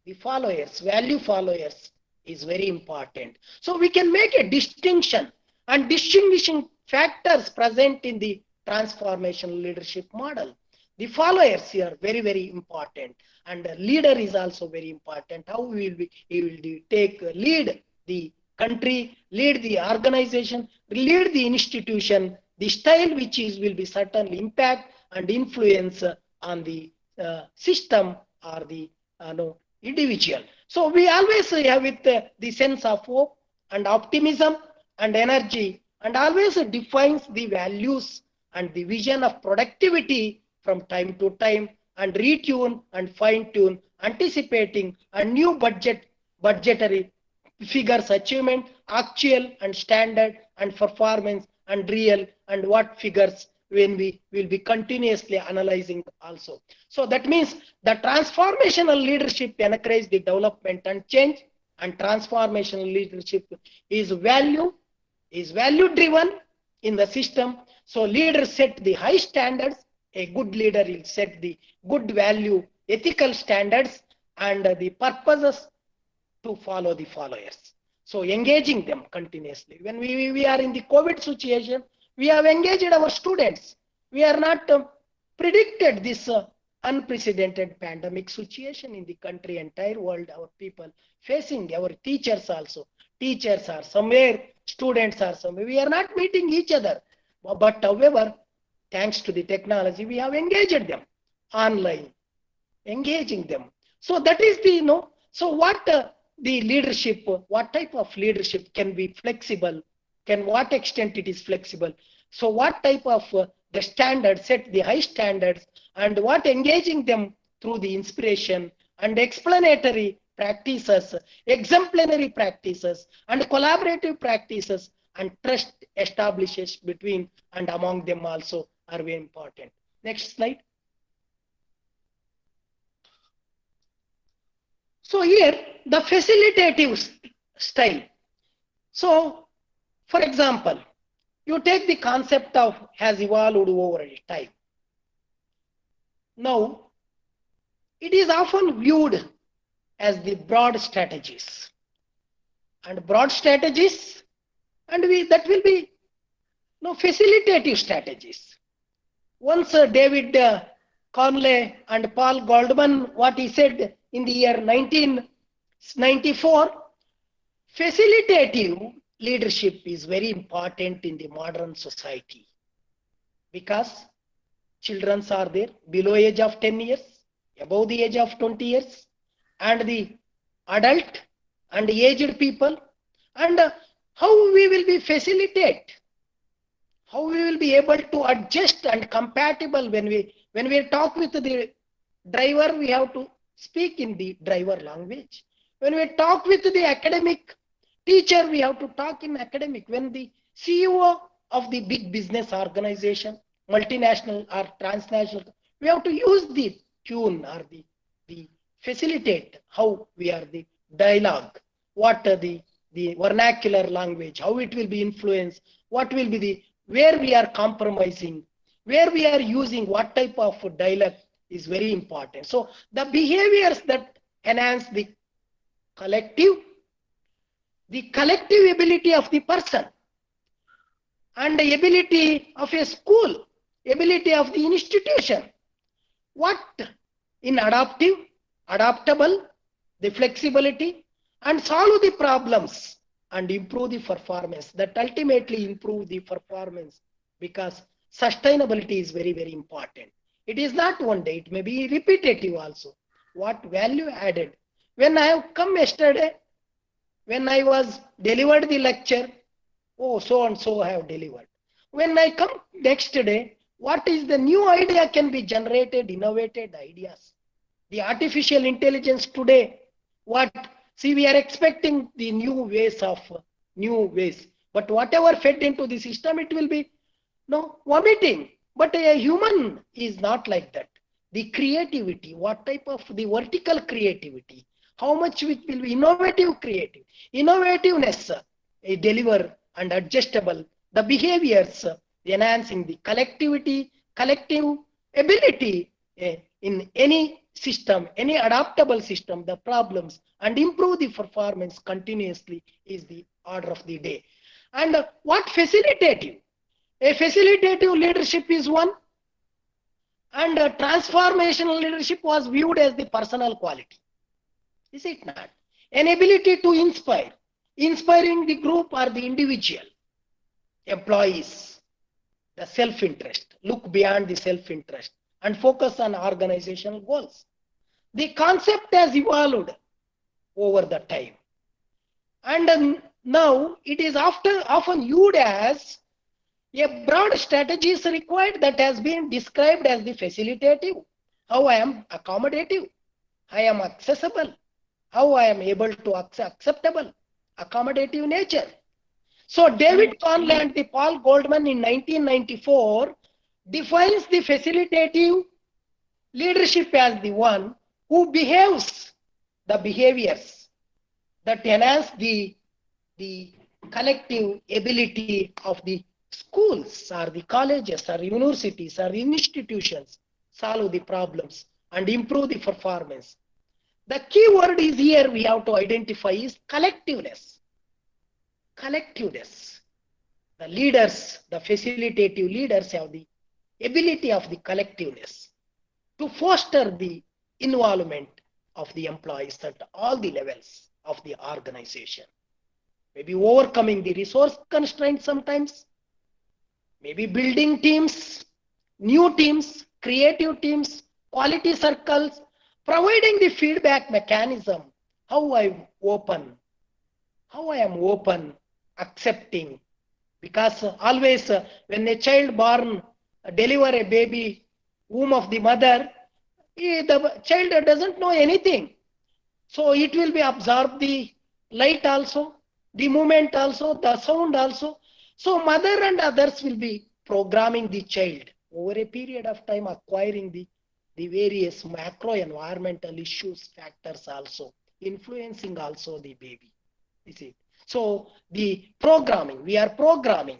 the followers, value followers is very important. So we can make a distinction and distinguishing factors present in the transformational leadership model. The followers here very, very important, and the leader is also very important. How he will take lead the country, lead the organization, lead the institution, the style which is will be certainly impact and influence on the system or the individual. So we always have with the sense of hope and optimism and energy, and always defines the values and the vision of productivity from time to time, and retune and fine tune, anticipating a new budgetary figures achievement, actual and standard and performance and real, and what figures when we will be continuously analyzing also. So that means the transformational leadership encourages the development and change, and transformational leadership is value driven in the system. So leaders set the high standards. A good leader will set the good value, ethical standards, and the purposes to follow the followers. So engaging them continuously. When we are in the COVID situation, we have engaged our students. We are not predicted this unprecedented pandemic situation in the country, entire world, our people facing, our teachers also. Teachers are somewhere, students are somewhere. We are not meeting each other. But however, thanks to the technology, we have engaged them online, engaging them. So that is the, so what the leadership, what type of leadership can be flexible, what extent it is flexible. So what type of the standard, set the high standards, and what engaging them through the inspiration and explanatory practices, exemplary practices, and collaborative practices, and trust establishes between and among them also are very important. Next slide. So here the facilitative style. So for example, You take the concept of has evolved over time. Now, it is often viewed as the broad strategies. And broad strategies, and that will be facilitative strategies. Once David Conley and Paul Goldman, what he said in the year 1994, facilitative leadership is very important in the modern society because children are there below age of 10 years, above the age of 20 years, and the adult and aged people, and how we will be facilitate, how we will be able to adjust and compatible when we talk with the driver, we have to speak in the driver language. When we talk with the academic teacher, we have to talk in academic. When the CEO of the big business organization, multinational or transnational, we have to use the tune or the facilitate how we are the dialogue, what are the vernacular language, how it will be influenced, what will be the where we are compromising, where we are using what type of dialogue is very important. So the behaviors that enhance the collective ability of the person and the ability of a school, ability of the institution, what in adaptable, the flexibility, and solve the problems and improve the performance, that ultimately improve the performance, because sustainability is very, very important. It is not one day, it may be repetitive also. What value added? When I have come yesterday, when I was delivered the lecture, oh, so and so I have delivered. When I come next day, what is the new idea can be generated, innovated ideas? The artificial intelligence today, what? See, we are expecting the new ways, but whatever fed into the system, it will be vomiting. But a human is not like that. The creativity, what type of the vertical creativity, how much it will be innovativeness, deliver and adjustable, the behaviors, enhancing the collective ability in any system, any adaptable system, the problems, and improve the performance continuously is the order of the day. And what facilitative? A facilitative leadership is one, and transformational leadership was viewed as the personal quality. Is it not? An ability to inspire, inspiring the group or the individual, employees, the self-interest, look beyond the self-interest and focus on organizational goals. The concept has evolved over the time. And now it is often viewed as a broad strategy is required that has been described as the facilitative, how I am accommodative, I am accessible, how I am able to acceptable, accommodative nature. So David Conley and the Paul Goldman in 1994 defines the facilitative leadership as the one who behaves the behaviors that enhance the collective ability of the schools or the colleges or universities or institutions, solve the problems and improve the performance. The key word is here we have to identify is collectiveness. Collectiveness. The leaders, the facilitative leaders have the ability of the collectiveness to foster the involvement of the employees at all the levels of the organization. Maybe overcoming the resource constraints sometimes, maybe building teams, new teams, creative teams, quality circles, providing the feedback mechanism, how I am open, accepting, because always when a child born, deliver a baby, womb of the mother, the child doesn't know anything. So it will be absorb the light also, the movement also, the sound also. So mother and others will be programming the child over a period of time, acquiring the various macro environmental issues, factors also, influencing also the baby. You see. So the programming, we are programming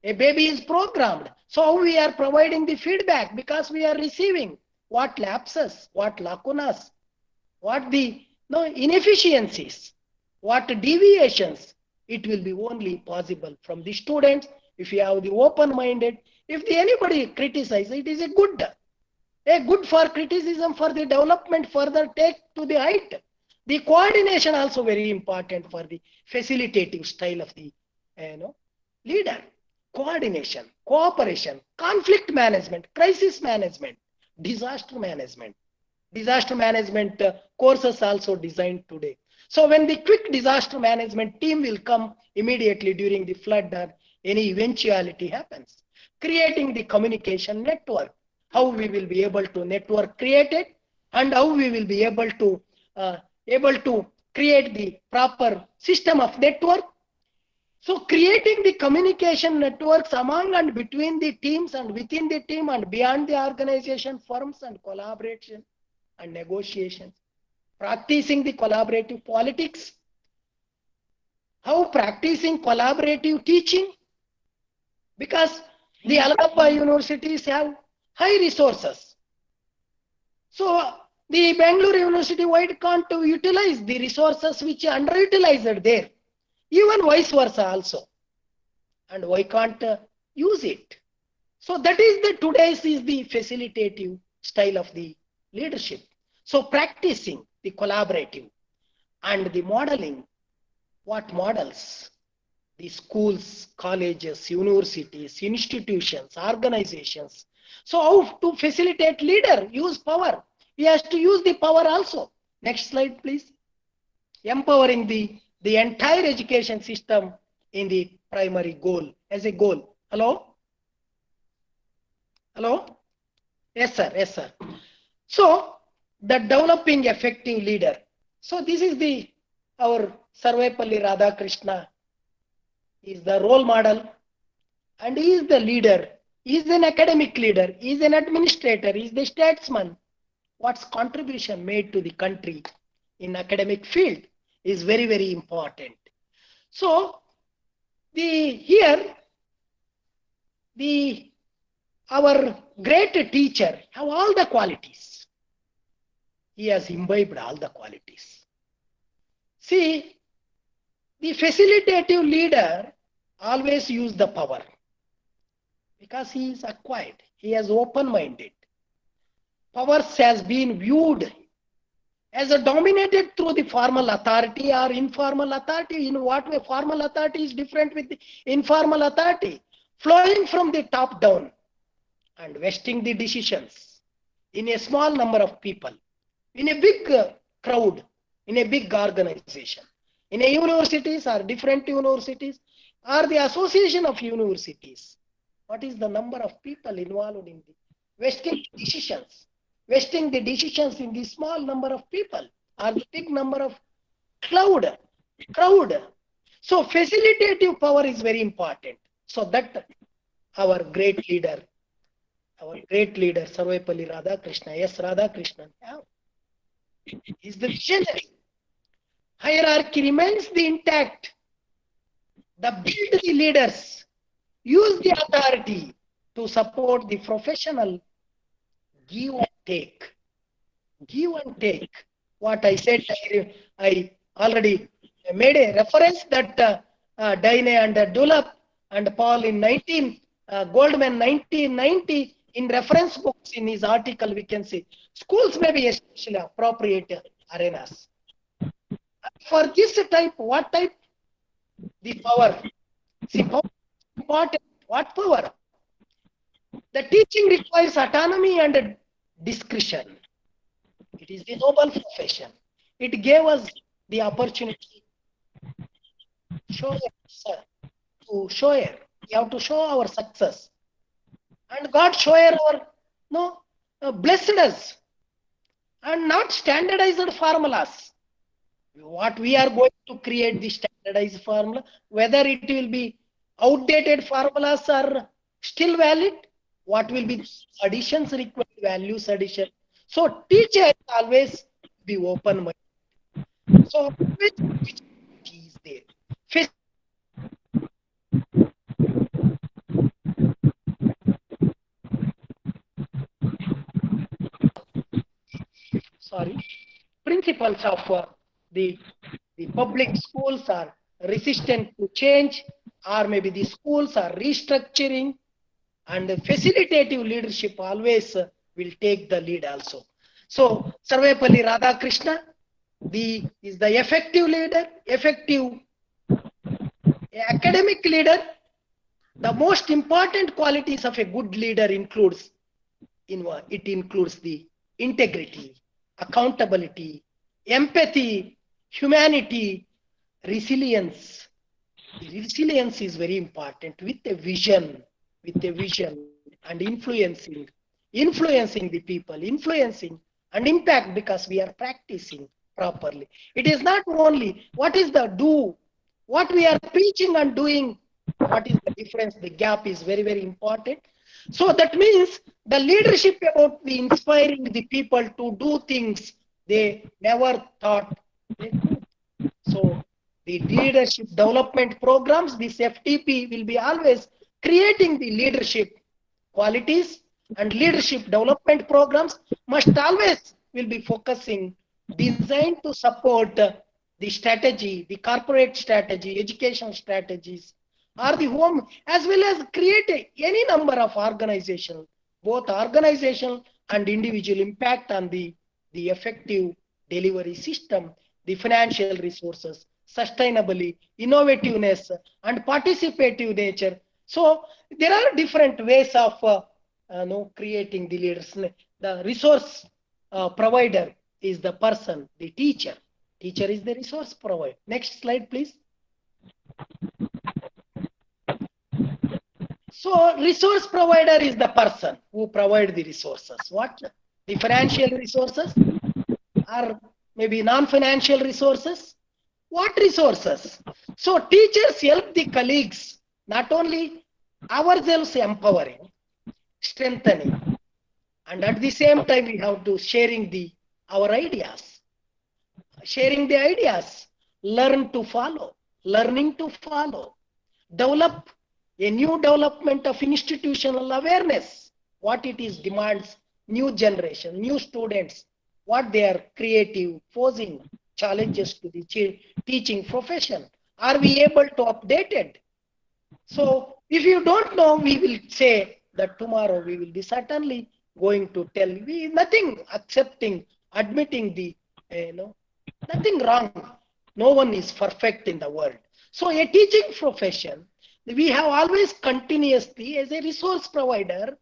A baby is programmed. So how we are providing the feedback? Because we are receiving what lapses, what lacunas, what the inefficiencies, what deviations. It will be only possible from the students if you have the open-minded. If anybody criticizes, it is a good for criticism, for the development, further take to the height. The coordination also very important for the facilitative style of the leader. Coordination, cooperation, conflict management, crisis management, disaster management. Disaster management courses also designed today. So when the quick disaster management team will come immediately during the flood or any eventuality happens, creating the communication network, how we will be able to network create it, and how we will be able to create the proper system of network. So creating the communication networks among and between the teams and within the team and beyond the organization, firms and collaboration and negotiations. Practicing the collaborative politics. How practicing collaborative teaching? Because the Alabama universities have high resources. So the Bangalore University, why can't utilize the resources which are underutilized there? Even vice versa also. And why can't use it? So that is today's is the facilitative style of the leadership. So practicing the collaborative and the modeling. What models? The schools, colleges, universities, institutions, organizations. So how to facilitate leader? Use power. He has to use the power also. Next slide, please. Empowering the entire education system in the primary goal, as a goal. Hello? Hello? Yes, sir. Yes, sir. So the developing effective leader. So this is our Sarvepalli Radhakrishna is the role model, and he is the leader. He is an academic leader. He is an administrator. He is the statesman. What's contribution made to the country in academic field is very, very important. So our great teacher have all the qualities. He has imbibed all the qualities. See, the facilitative leader always use the power because he is acquired. He is open-minded. Power has been viewed as a dominated through the formal authority or informal authority. In what way formal authority is different with the informal authority? Flowing from the top down and vesting the decisions in a small number of people, in a big crowd, in a big organization. In a universities or different universities or the association of universities. What is the number of people involved in the vesting decisions? Vesting the decisions in the small number of people or the big number of crowd. So facilitative power is very important. So that our great leader, Sarvepalli Radhakrishna, yes, Radhakrishnan, is the visionary. Hierarchy remains the intact. The build the leaders, use the authority to support the professional give and take. Give and take. What I said, I already made a reference that Dine and Dulap and Paul in Goldman 1990 in reference books in his article we can see schools may be especially appropriate arenas. For this type, what type? The power. See, power is important. What power? The teaching requires autonomy and discretion. It is the noble profession. It gave us the opportunity to show it. We have to show our success. And God blessed us. And not standardized formulas. What we are going to create the standardized formula, whether it will be outdated formulas are still valid, what will be additions required, values addition. So teacher always be open-minded. So which is there? sorry, principals of the public schools are resistant to change, or maybe the schools are restructuring, and the facilitative leadership always will take the lead also. So Sarvepalli Radhakrishna is the effective leader, effective academic leader. The most important qualities of a good leader includes the integrity, accountability, empathy, humanity, resilience. The resilience is very important with a vision and influencing the people, influencing and impact, because we are practicing properly. It is not only what is the do, what we are preaching and doing, what is the difference, the gap is very, very important. So that means the leadership about the inspiring the people to do things they never thought they could. So the leadership development programs, this FDP will be always creating the leadership qualities, and leadership development programs must always will be focusing, designed to support the strategy, the corporate strategy, education strategies, or the home, as well as create any number of organizations, both organizational and individual impact on the effective delivery system, the financial resources, sustainability, innovativeness, and participative nature. So there are different ways of creating the leaders. The resource provider is the person, the teacher. Teacher is the resource provider. Next slide, please. So resource provider is the person who provide the resources. What? The financial resources, or maybe non-financial resources. What resources? So teachers help the colleagues, not only ourselves empowering, strengthening, and at the same time we have to sharing our ideas. Sharing the ideas, learning to follow, develop a new development of institutional awareness, what it is demands, new generation, new students, what they are creative, posing challenges to the teaching profession. Are we able to update it? So if you don't know, we will say that tomorrow we will be certainly going to tell. We nothing accepting, admitting the nothing wrong. No one is perfect in the world. So a teaching profession, we have always continuously as a resource provider,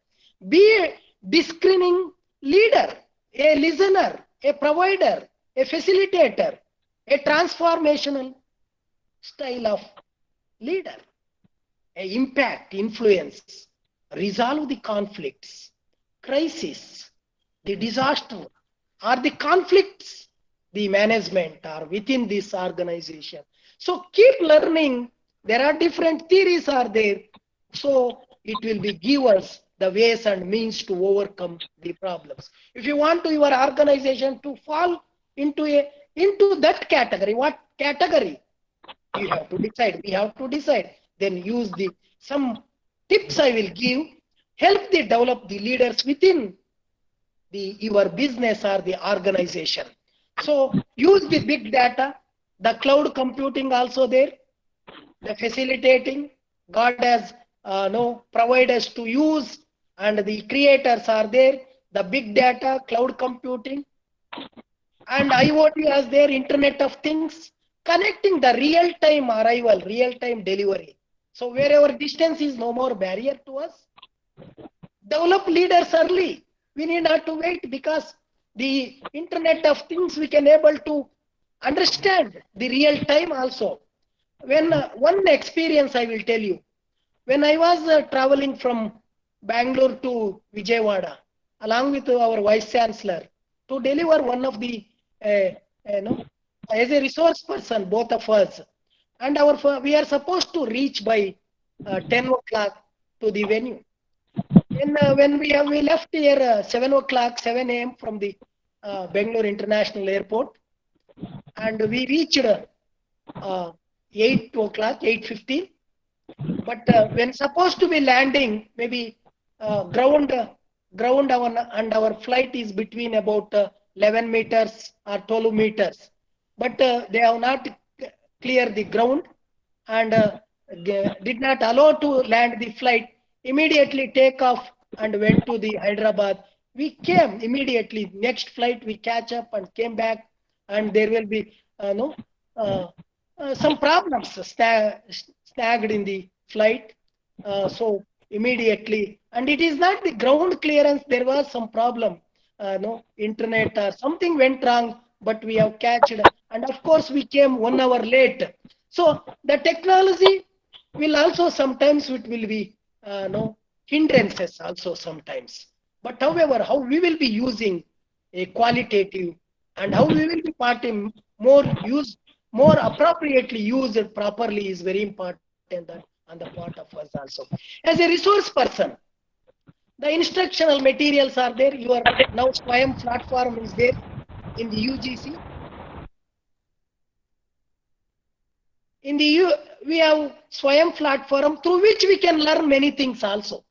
be a discerning leader, a listener, a provider, a facilitator, a transformational style of leader, a impact, influence, resolve the conflicts, crisis, the disaster, or the conflicts, the management are within this organization. So keep learning. There are different theories are there. So it will be give us the ways and means to overcome the problems. If you want to your organization to fall into that category, what category? You have to decide. We have to decide. Then use some tips I will give. Help the develop the leaders within your business or the organization. So use the big data, the cloud computing also there, the facilitating. God has provide us to use, and the creators are there. The big data, cloud computing, and IoT as their Internet of Things, connecting the real-time arrival, real-time delivery. So wherever distance is no more barrier to us. Develop leaders early. We need not to wait, because the Internet of Things we can able to understand the real time also. When one experience I will tell you. When I was traveling from Bangalore to Vijayawada, along with our Vice Chancellor, to deliver one of the, as a resource person, both of us, and we are supposed to reach by 10 o'clock to the venue. When we left here 7 o'clock, 7 a.m. from the Bangalore International Airport, and we reached 8 o'clock, 8:15. But when supposed to be landing, maybe ground and our flight is between about 11 meters or 12 meters, but they have not cleared the ground and did not allow to land the flight. Immediately take off and went to the Hyderabad. We came immediately. Next flight we catch up and came back, and there will be no some problems snagged in the flight. So immediately, and it is not the ground clearance. There was some problem. No internet or something went wrong, but we have catched. And of course, we came 1 hour late. So the technology will also sometimes it will be no hindrances also sometimes. But however, how we will be using a qualitative and how we will be parting more use more appropriately used properly is very important that on the part of us also. As a resource person, the instructional materials are there. Your now Swayam platform is there in the UGC. In the we have Swayam platform through which we can learn many things also.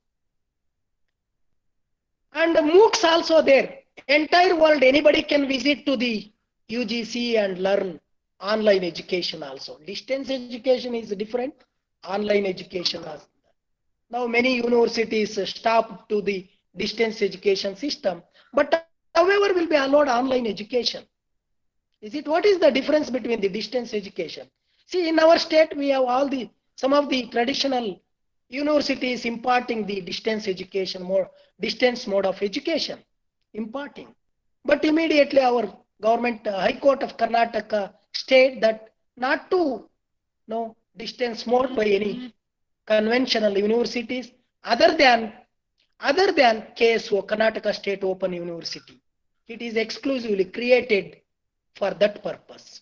And the MOOCs also there. Entire world, anybody can visit to the UGC and learn online education also. Distance education is different. Online education also. Now many universities stopped to the distance education system, but however will be allowed online education. Is it what is the difference between the distance education? See, in our state we have all the some of the traditional universities imparting the distance education, more distance mode of education imparting. But immediately our government, High Court of Karnataka state that not to no distance mode by any conventional universities other than KSO, Karnataka State Open University. It is exclusively created for that purpose.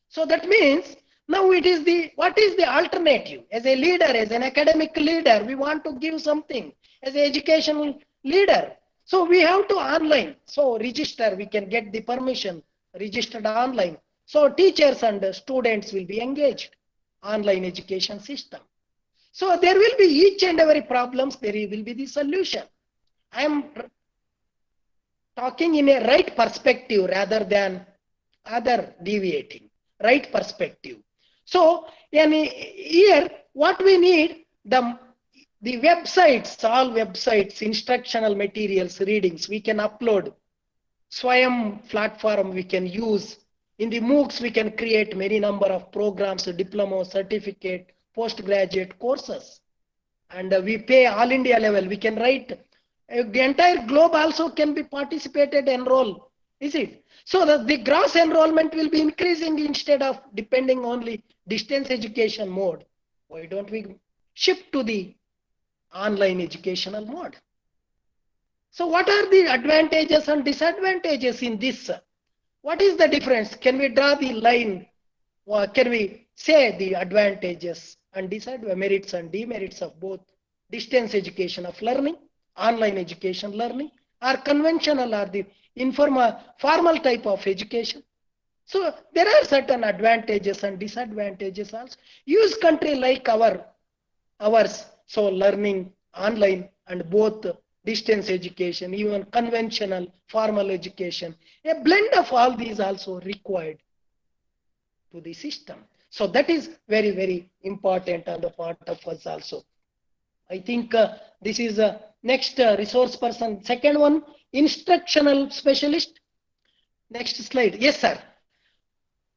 So that means now it is the what is the alternative? As a leader, as an academic leader, we want to give something as an educational leader. So we have to online. So register, we can get the permission registered online. So teachers and students will be engaged online education system. So there will be each and every problems, there will be the solution. I am talking in a right perspective rather than other deviating, right perspective. So here what we need, the websites, all websites, instructional materials, readings, we can upload. Swayam platform we can use. In the MOOCs we can create many number of programs, diploma, certificate, postgraduate courses. And we pay all India level. We can write, the entire globe also can be participated, enroll. Is it? So the gross enrollment will be increasing instead of depending only distance education mode. Why don't we shift to the online educational mode? So what are the advantages and disadvantages in this? What is the difference? Can we draw the line? Or can we say the advantages and merits and demerits of both distance education of learning, online education learning, or conventional or the informal, formal type of education? So there are certain advantages and disadvantages also. Use country like ours, so learning online and both distance education, even conventional formal education, a blend of all these also required to the system. So that is very, very important on the part of us also. I think this is next resource person. Second one, instructional specialist. Next slide. Yes, sir.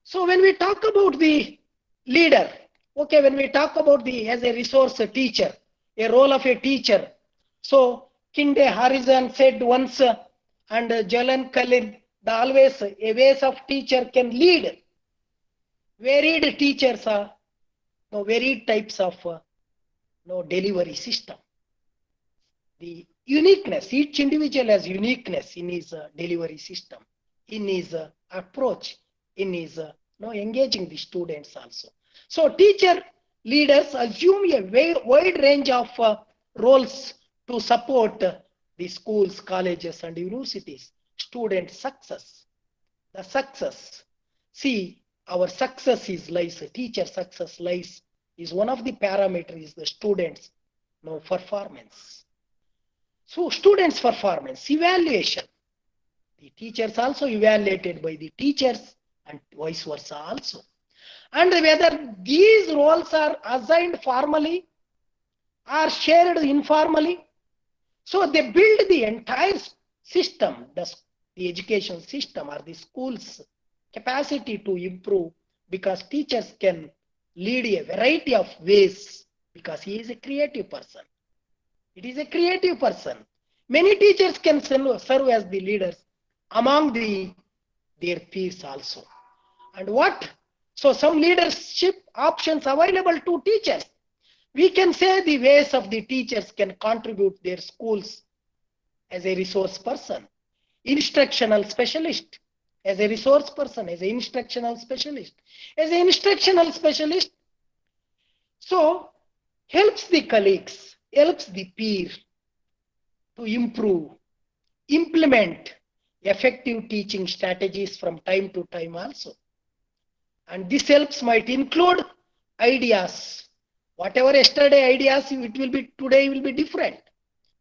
So when we talk about the leader, okay, when we talk about the as a resource teacher, a role of a teacher. So Kinde Harrison said once, and Jalan Kalin, the always a ways of teacher can lead. Varied teachers are varied types of delivery system. The uniqueness, each individual has uniqueness in his delivery system, in his approach, in his engaging the students also. So teacher leaders assume a wide range of roles to support the schools, colleges and universities, student success. The success, see, our success is lies, teacher success lies is one of the parameters, the students performance. So students performance, evaluation. The teachers also evaluated by the teachers and vice versa also. And whether these roles are assigned formally or shared informally, so they build the entire system, the education system or the school's capacity to improve, because teachers can lead a variety of ways, because he is a creative person. It is a creative person. Many teachers can serve as the leaders among their peers also. And what? So some leadership options available to teachers. We can say the ways of the teachers can contribute their schools as a resource person, instructional specialist, as a resource person, as an instructional specialist, as an instructional specialist. So helps the colleagues, helps the peer to improve, implement effective teaching strategies from time to time also. And this helps might include ideas. Whatever yesterday ideas, it will be today will be different,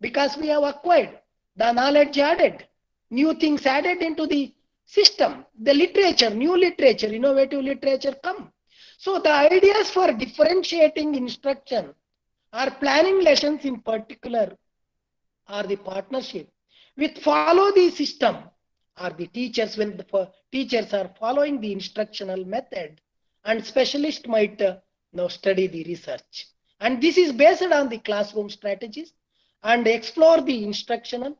because we have acquired the knowledge added, new things added into the system, the literature, new literature, innovative literature come. So the ideas for differentiating instruction or planning lessons in particular, or the partnership with follow the system, or the teachers, when the teachers are following the instructional method, and specialist might now study the research, and this is based on the classroom strategies, and explore the instructional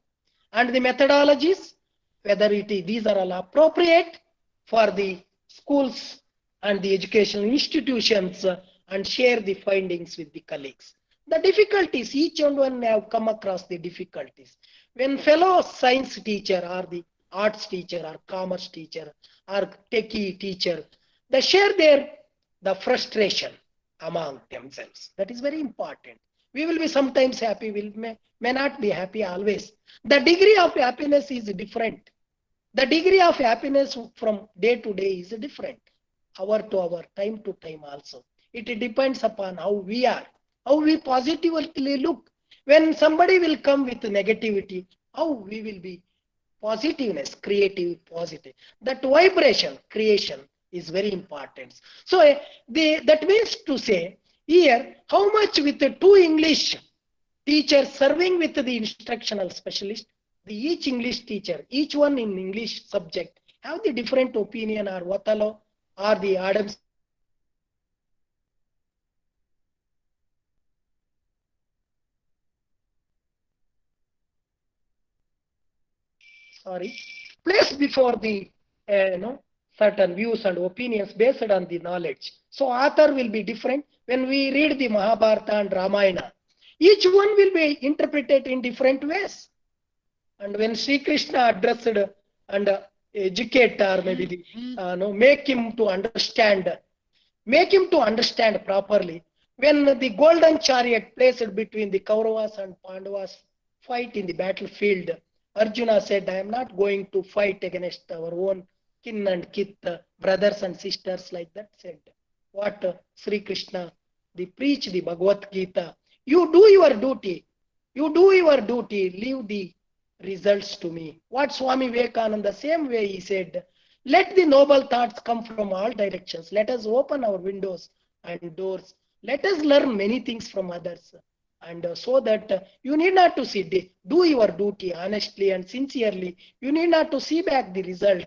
and the methodologies, whether these are all appropriate for the schools and the educational institutions, and share the findings with the colleagues. The difficulties, each and one have come across the difficulties. When fellow science teacher or the arts teacher or commerce teacher or techie teacher, they share the frustration among themselves. That is very important. We will be sometimes happy, may not be happy always. The degree of happiness is different. The degree of happiness from day to day is different, hour to hour, time to time also. It depends upon how we are, how we positively look. When somebody will come with negativity, how we will be positiveness, creative, positive. That vibration, creation is very important. So that means to say here, how much with the two English teachers serving with the instructional specialist, each English teacher, each one in English subject, have the different opinion, or Watalo or the Adams. Sorry, placed before the certain views and opinions based on the knowledge. So author will be different. When we read the Mahabharata and Ramayana, each one will be interpreted in different ways. And when Sri Krishna addressed and educate, or maybe make him to understand properly, when the golden chariot placed between the Kauravas and Pandavas fight in the battlefield, Arjuna said, I am not going to fight against our own kin and kith, brothers and sisters, like that said. What Sri Krishna, they preach the Bhagavad Gita. You do your duty. You do your duty. Leave the results to me. What Swami Vivekananda, same way he said, let the noble thoughts come from all directions. Let us open our windows and doors. Let us learn many things from others. And so that you need not to see, do your duty honestly and sincerely. You need not to see back the result,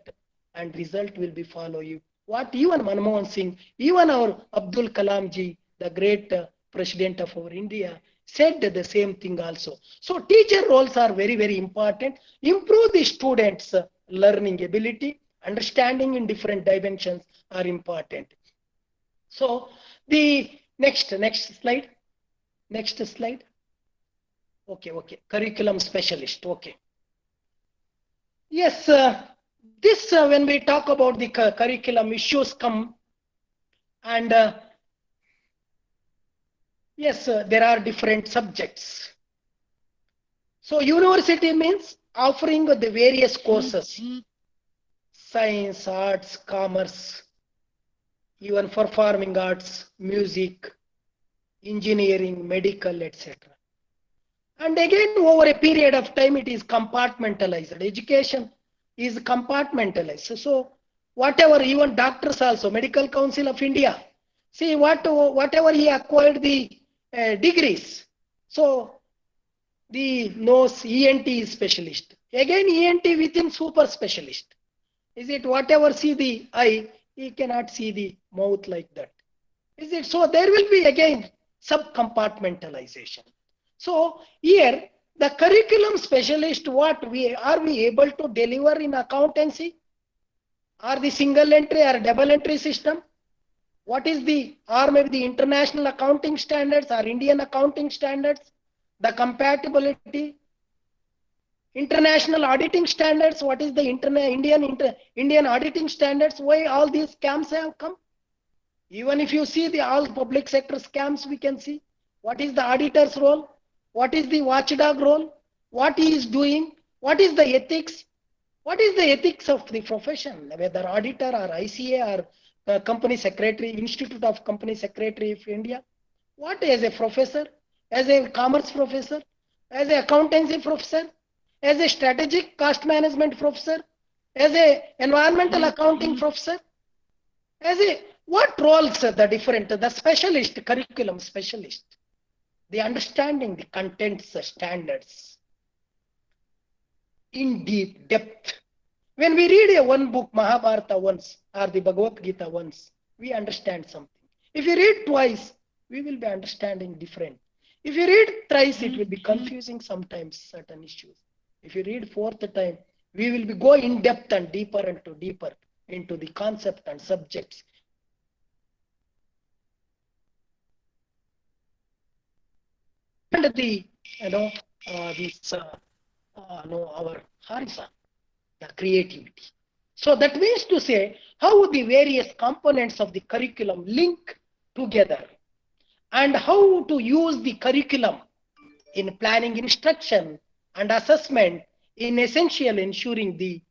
and result will be follow you. What even Manmohan Singh, even our Abdul Kalam ji, the great president of our India, said the same thing also. So teacher roles are very, very important. Improve the students' learning ability, understanding in different dimensions are important. So the next slide. Next slide. Okay. Curriculum specialist. Okay. Yes, this when we talk about the curriculum issues come, and yes, there are different subjects. So university means offering the various courses, science, arts, commerce, even performing arts, music, engineering, medical, etc. And again, over a period of time, it is compartmentalized. Education is compartmentalized. So whatever, even doctors also, Medical Council of India, see whatever he acquired the degrees. So the nose ENT is specialist. Again ENT within super specialist. Is it whatever see the eye, he cannot see the mouth like that. Is it? So there will be again sub-compartmentalization. So here the curriculum specialist, what we able to deliver in accountancy, or the single entry or double entry system? What is the, or maybe the international accounting standards or Indian accounting standards, the compatibility, international auditing standards, what is the Indian auditing standards, why all these scams have come? Even if you see the all public sector scams, we can see what is the auditor's role, what is the watchdog role, what he is doing, what is the ethics, what is the ethics of the profession, whether auditor or ICA or company secretary, Institute of Company Secretary of India. What as a professor, as a commerce professor, as a accountancy professor, as a strategic cost management professor, as a environmental accounting professor, as a, what roles are the different, the specialist, curriculum specialist, the understanding the contents standards in deep depth. When we read one book, Mahabharata once, or the Bhagavad Gita once, we understand something. If you read twice, we will be understanding different. If you read thrice, it will be confusing sometimes certain issues. If you read fourth time, we will be go in depth and deeper into the concept and subjects. And the, our horizon, the creativity. So that means to say how the various components of the curriculum link together and how to use the curriculum in planning instruction and assessment in essential ensuring the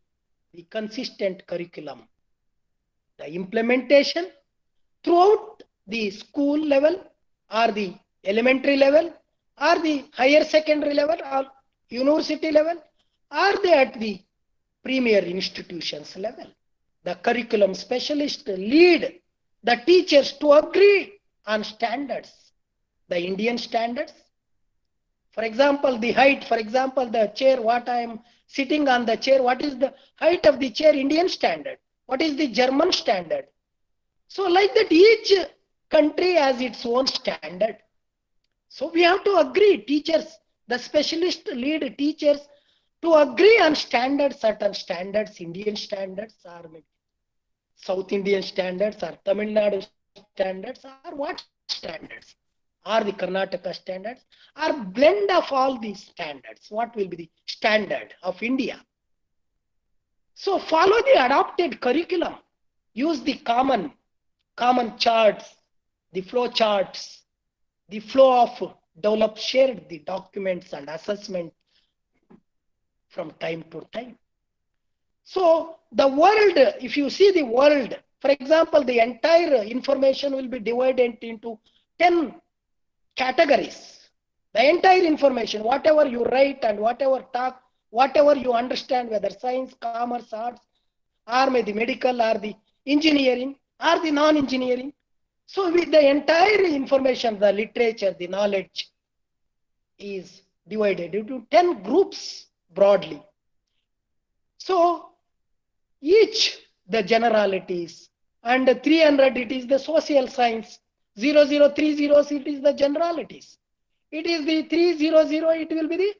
consistent curriculum. The implementation throughout the school level or the elementary level or the higher secondary level or university level or they at the premier institutions level. The curriculum specialist lead the teachers to agree on standards, the Indian standards. For example, the height, for example, the chair, what I am sitting on the chair, what is the height of the chair, Indian standard? What is the German standard? So like that, each country has its own standard. So we have to agree, teachers, the specialist lead teachers to agree on standards, certain standards, Indian standards or South Indian standards or Tamil Nadu standards or what standards or the Karnataka standards or blend of all these standards. What will be the standard of India? So follow the adopted curriculum, use the common charts, the flow charts, the flow of develop, shared the documents and assessment from time to time. So the world, if you see the world, for example, the entire information will be divided into 10 categories. The entire information, whatever you write and whatever talk, whatever you understand, whether science, commerce, arts, or maybe the medical or the engineering or the non-engineering. So with the entire information, the literature, the knowledge is divided into 10 groups broadly. So each the generalities and 300 it is the social science, 0030 it is the generalities. It is the 300 it will be the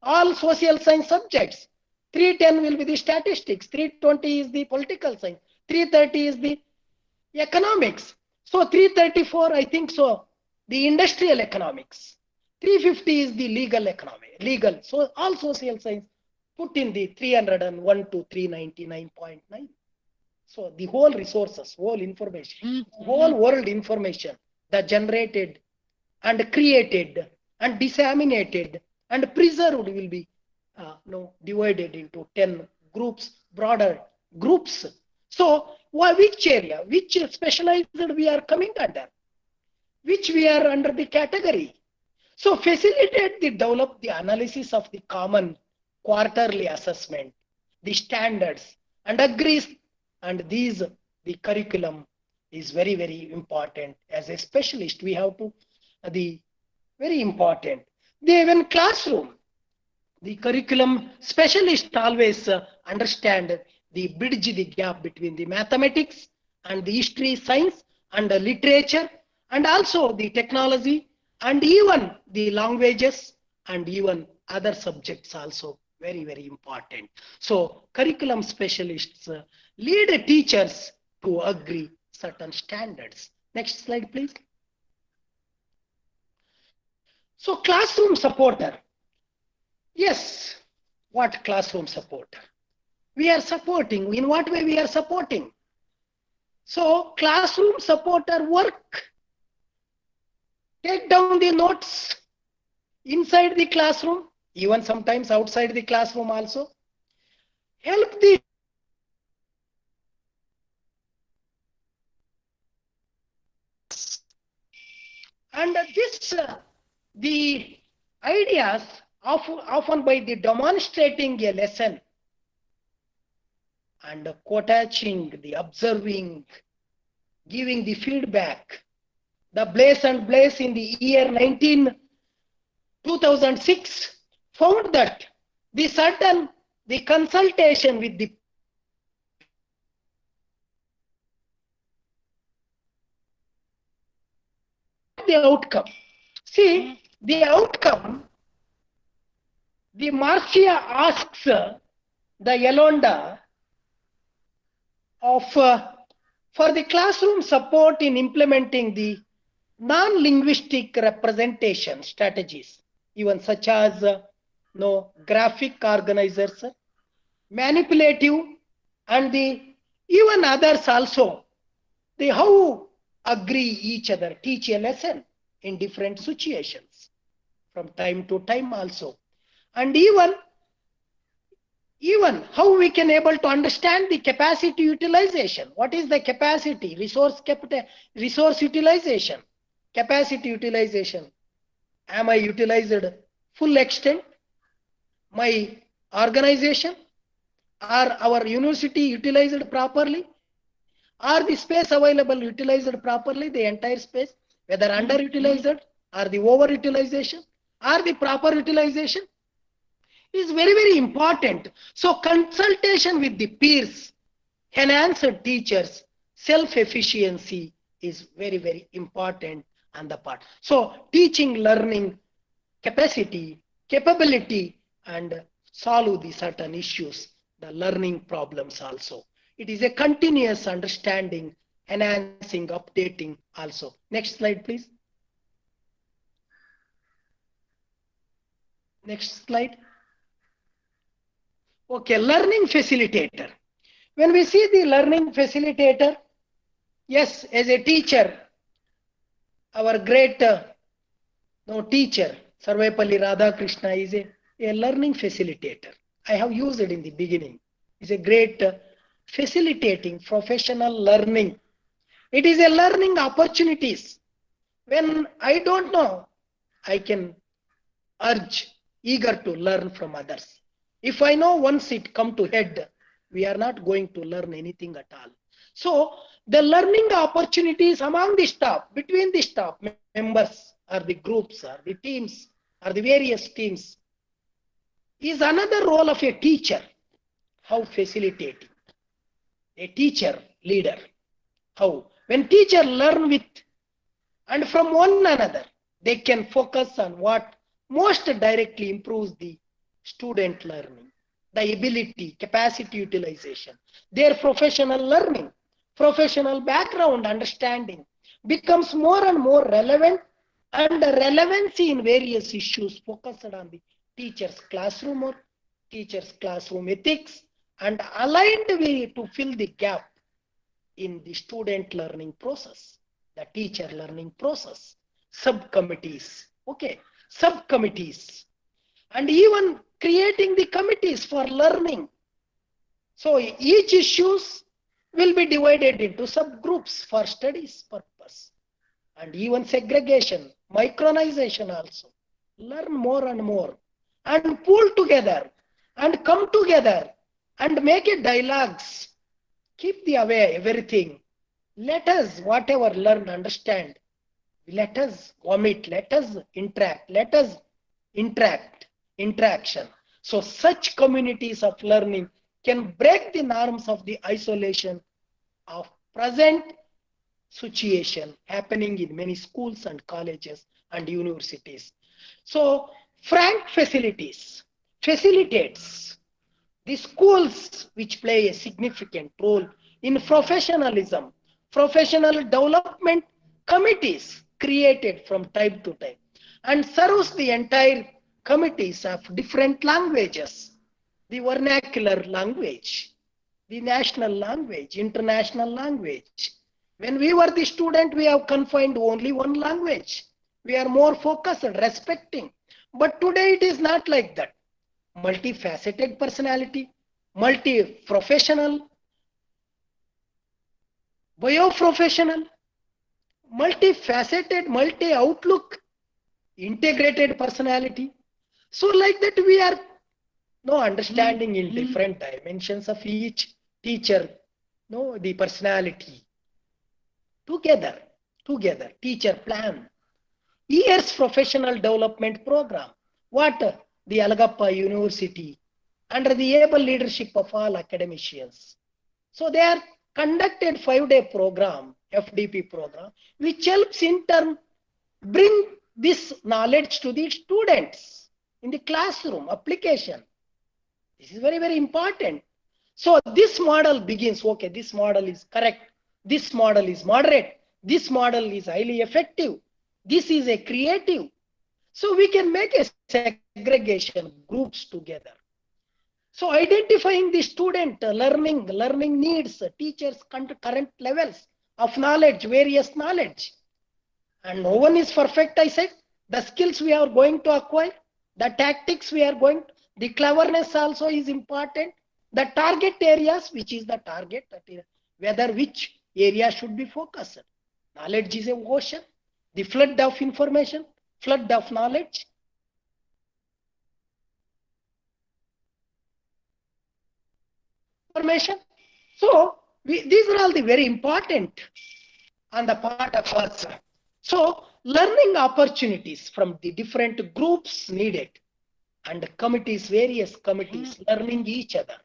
all social science subjects. 310 will be the statistics, 320 is the political science, 330 is the economics. So 334 I think so the industrial economics, 350 is the legal. So all social science put in the 301 to 399.9. So the whole resources, whole information, whole world information that generated and created and disseminated and preserved will be divided into 10 groups, broader groups. So which area, which specialized we are coming under, which we are under the category. So facilitate the develop the analysis of the common quarterly assessment, the standards and agrees, and the curriculum is very, very important. As a specialist, we have to, the very important. When classroom, the curriculum specialist always understand the bridge the gap between the mathematics and the history, science and the literature, and also the technology, and even the languages, and even other subjects also very, very important. So curriculum specialists lead teachers to agree certain standards. Next slide, please. So classroom supporter. Yes, what classroom supporter? We are supporting. In what way we are supporting? So classroom supporter work. Take down the notes inside the classroom, even sometimes outside the classroom also. Help the and this the ideas often by the demonstrating a lesson and co-teaching, the observing, giving the feedback. The Blaise and Blaise in the year 2006 found that the consultation with the outcome. See, the outcome, the Marcia asks the Yolanda of for the classroom support in implementing the non-linguistic representation strategies, even such as graphic organizers, manipulative, and the even others also. They how agree each other, teach a lesson in different situations from time to time also, and even how we can able to understand the capacity utilization. What is the capacity? Resource utilization. Capacity utilization. Am I utilized full extent? My organization? Are our university utilized properly? Are the space available utilized properly, the entire space? Whether underutilized or the overutilization or the proper utilization is very, very important. So consultation with the peers, enhanced teachers, self-efficiency is very, very important on the part. So teaching, learning, capacity, capability, and solve the certain issues, the learning problems also. It is a continuous understanding, enhancing, updating also. Next slide, please. Next slide. Okay, learning facilitator. When we see the learning facilitator, yes, as a teacher, our great teacher, Sarvepalli Radhakrishna, is a learning facilitator. I have used it in the beginning. It's a great facilitating professional learning. It is a learning opportunities. When I don't know, I can urge, eager to learn from others. If I know once it come to head, we are not going to learn anything at all. So the learning opportunities among the staff, between the staff members or the groups or the teams or the various teams is another role of a teacher. How facilitating? A teacher, leader. How? When teacher learn with and from one another, they can focus on what most directly improves the student learning, the ability, capacity utilization, their professional learning, professional background understanding becomes more and more relevant, and the relevancy in various issues focused on the teacher's classroom or teacher's classroom ethics and aligned way to fill the gap in the student learning process, the teacher learning process, subcommittees, okay, subcommittees, and even creating the committees for learning. So each issues will be divided into subgroups for studies purpose, and even segregation, micronization also. Learn more and more and pull together and come together and make it dialogues. Keep the away everything. Let us, whatever learn, understand. Let us vomit, let us interact, let us interaction. So such communities of learning can break the norms of the isolation of present situation happening in many schools and colleges and universities. So frank facilitates the schools which play a significant role in professionalism, professional development committees created from time to time and serves the entire committees of different languages, the vernacular language, the national language, international language. When we were the student, we have confined only one language. We are more focused and respecting. But today it is not like that. Multifaceted personality, multi-professional, bio-professional, multifaceted, multi-outlook, integrated personality. So like that we are no understanding in different dimensions of each teacher, no, the personality. Together, teacher plan. Years professional development program. What? The Alagappa University under the able leadership of all academicians. So they are conducted 5-day program, FDP program, which helps in turn bring this knowledge to the students in the classroom application. This is very, very important. So this model begins, okay, this model is correct. This model is moderate. This model is highly effective. This is a creative. So we can make a segregation groups together. So identifying the student learning needs, teachers current levels of knowledge, various knowledge. And no one is perfect, I said. The skills we are going to acquire, the tactics we are going, the cleverness also is important. The target areas, which is the target, whether which area should be focused. Knowledge is an ocean, the flood of information, flood of knowledge. Information. So these are all the very important on the part of us. So learning opportunities from the different groups needed and committees, various committees learning each other,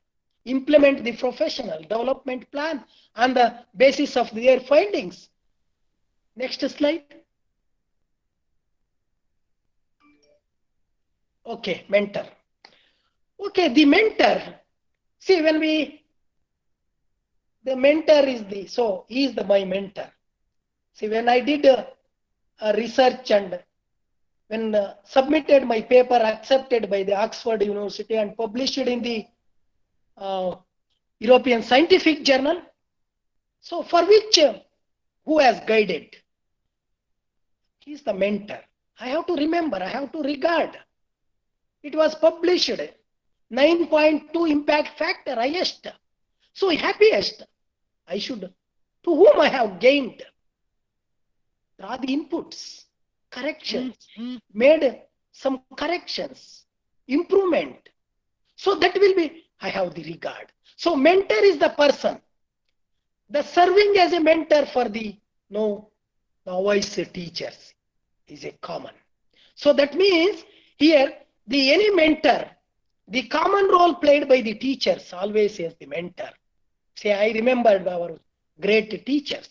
implement the professional development plan on the basis of their findings. Next slide. Okay, mentor. Okay, the mentor. See, when the mentor is he is my mentor. See, when I did a research and when submitted my paper accepted by the Oxford University and published in the European Scientific Journal, so for which who has guided? He is the mentor. I have to remember, I have to regard. It was published 9.2 impact factor, highest. So happiest, I should, to whom I have gained. Draw the inputs, corrections, made some corrections, improvement. So that will be, I have the regard. So mentor is the person. The serving as a mentor for the novice teachers is a common. So that means here, any mentor, the common role played by the teachers always is the mentor. Say, I remembered our great teachers.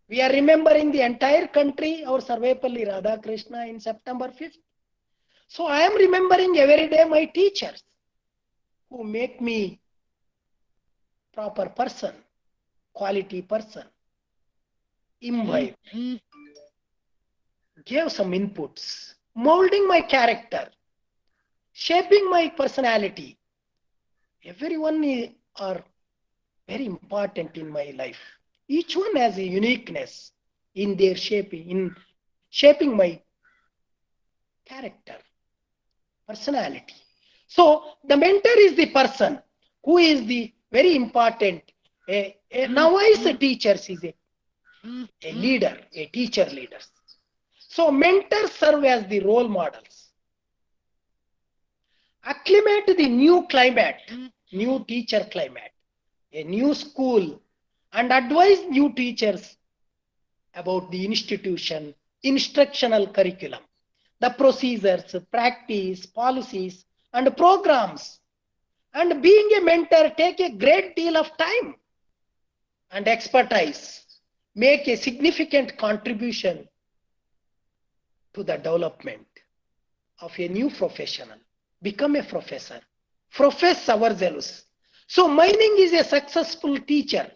We are remembering the entire country, our Sarvepalli Radhakrishna in September 5th. So I am remembering every day my teachers who make me proper person, quality person, imbibe, gave some inputs, molding my character, shaping my personality. Everyone are very important in my life. Each one has a uniqueness in their shaping my character, personality. So the mentor is the person who is the very important. A novice teachers is a leader, a teacher leader. So mentors serve as the role models. Acclimate to the new climate new teacher climate, a new school, and advise new teachers about the institution, instructional curriculum, the procedures, practice, policies, and programs. And being a mentor take a great deal of time and expertise, make a significant contribution to the development of a new professional, become a professor, profess ourselves. So mining is a successful teacher.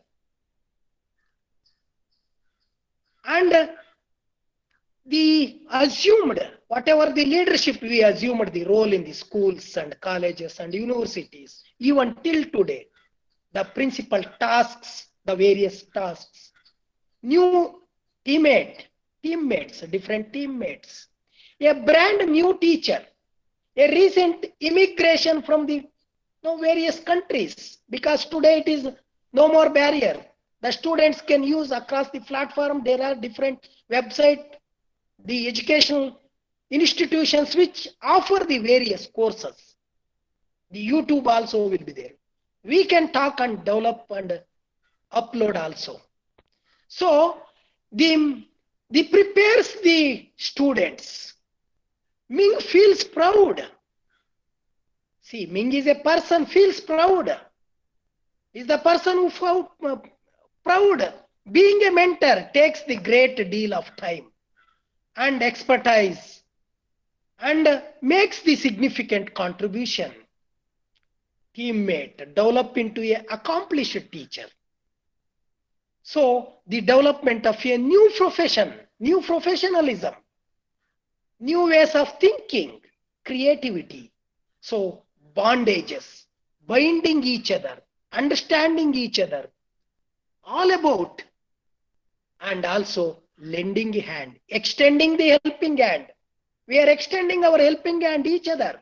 And the assumed, whatever the leadership we assumed the role in the schools and colleges and universities, even till today, the principal tasks, the various tasks, new teammates, different teammates, a brand new teacher, a recent immigration from the various countries, because today it is no more barrier. The students can use across the platform. There are different websites, the educational institutions which offer the various courses. The YouTube also will be there. We can talk and develop and upload also. So the prepares the students. Ming feels proud. See, Ming is a person feels proud. Is the person who felt proud. Being a mentor takes the great deal of time and expertise and makes the significant contribution. Teammate develop into an accomplished teacher. So the development of a new profession, new professionalism, new ways of thinking, creativity. So bondages, binding each other, understanding each other, all about, and also lending a hand, extending the helping hand. We are extending our helping hand each other.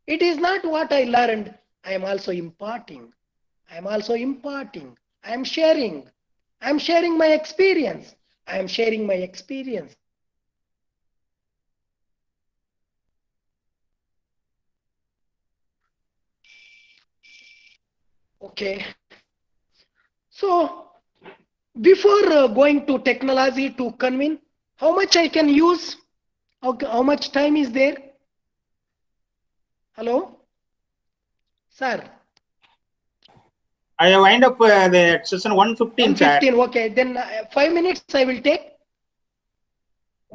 It is not what I learned, I am also imparting. I am also imparting. I am sharing. I am sharing my experience. I am sharing my experience. Okay. So before going to technology to convene, how much I can use? How much time is there? Hello? Sir? I have wind up the session 115, sir. 115, okay. Then 5 minutes I will take.